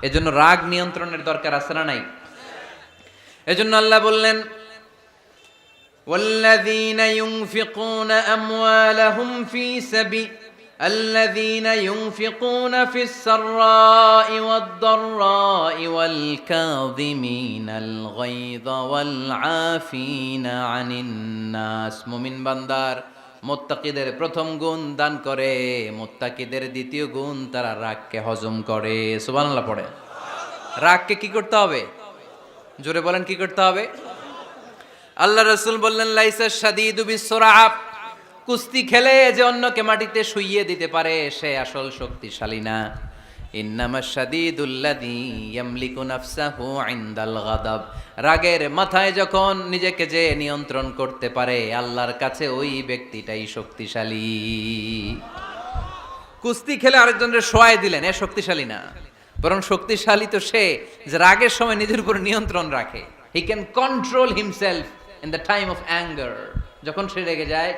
এজন্য রাগ নিয়ন্ত্রণের দরকার আছে না নাই? এজন্য আল্লাহ বললেন والذين ينفقون أموالهم في سبيل الذين ينفقون في السراء والضراء والكاظمين الغيظ والعافين عن الناس। মুমিন বান্দার মুত্তাকিদের প্রথম গুণ দান করে, মুত্তাকিদের দ্বিতীয় গুণ তারা রাগকে হজম করে। সুবহানাল্লাহ পড়ে। রাগকে কি করতে হবে? জোরে বলেন কি করতে হবে? আল্লাহ রাসূল বললেন লাইসা শাদীদু বিসসুরআ, কুস্তি খেলে যে অন্যকে মাটিতে শুইয়ে দিতে পারে সে আসল শক্তিশালী না। ইন্নামাশ শাদীদুল্লাযী ইয়ামলিকু নাফসাহু ইনদাল গাদাব, রাগের মাথায় যখন নিজেকে যে নিয়ন্ত্রণ করতে পারে আল্লাহর কাছে ওই ব্যক্তিটাই শক্তিশালী। কুস্তি খেলে আরেকজনের শোয়ায় দিলেন, এ শক্তিশালী না। বরং শক্তিশালী তো সে যে রাগের সময় নিজের উপর নিয়ন্ত্রণ রাখে। He can control himself in the time of anger. যখন সে রেগে যায়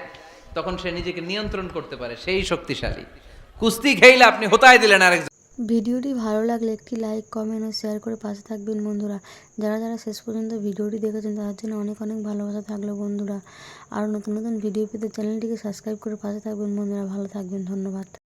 তখন সে নিজেকে নিয়ন্ত্রণ করতে পারে, সেই শক্তিশালী। কুস্তি খেলে আপনি হোতায় দিলেন আরেকজন। ভিডিওটি ভালো লাগলে একটি লাইক, কমেন্ট ও শেয়ার করে পাশে থাকবেন বন্ধুরা। যারা যারা শেষ পর্যন্ত ভিডিওটি দেখেছেন তাদের জন্য অনেক অনেক ভালোবাসা থাকলো বন্ধুরা। আর নতুন নতুন ভিডিও পেতে চ্যানেলটিকে সাবস্ক্রাইব করে পাশে থাকবেন বন্ধুরা। ভালো থাকবেন, ধন্যবাদ।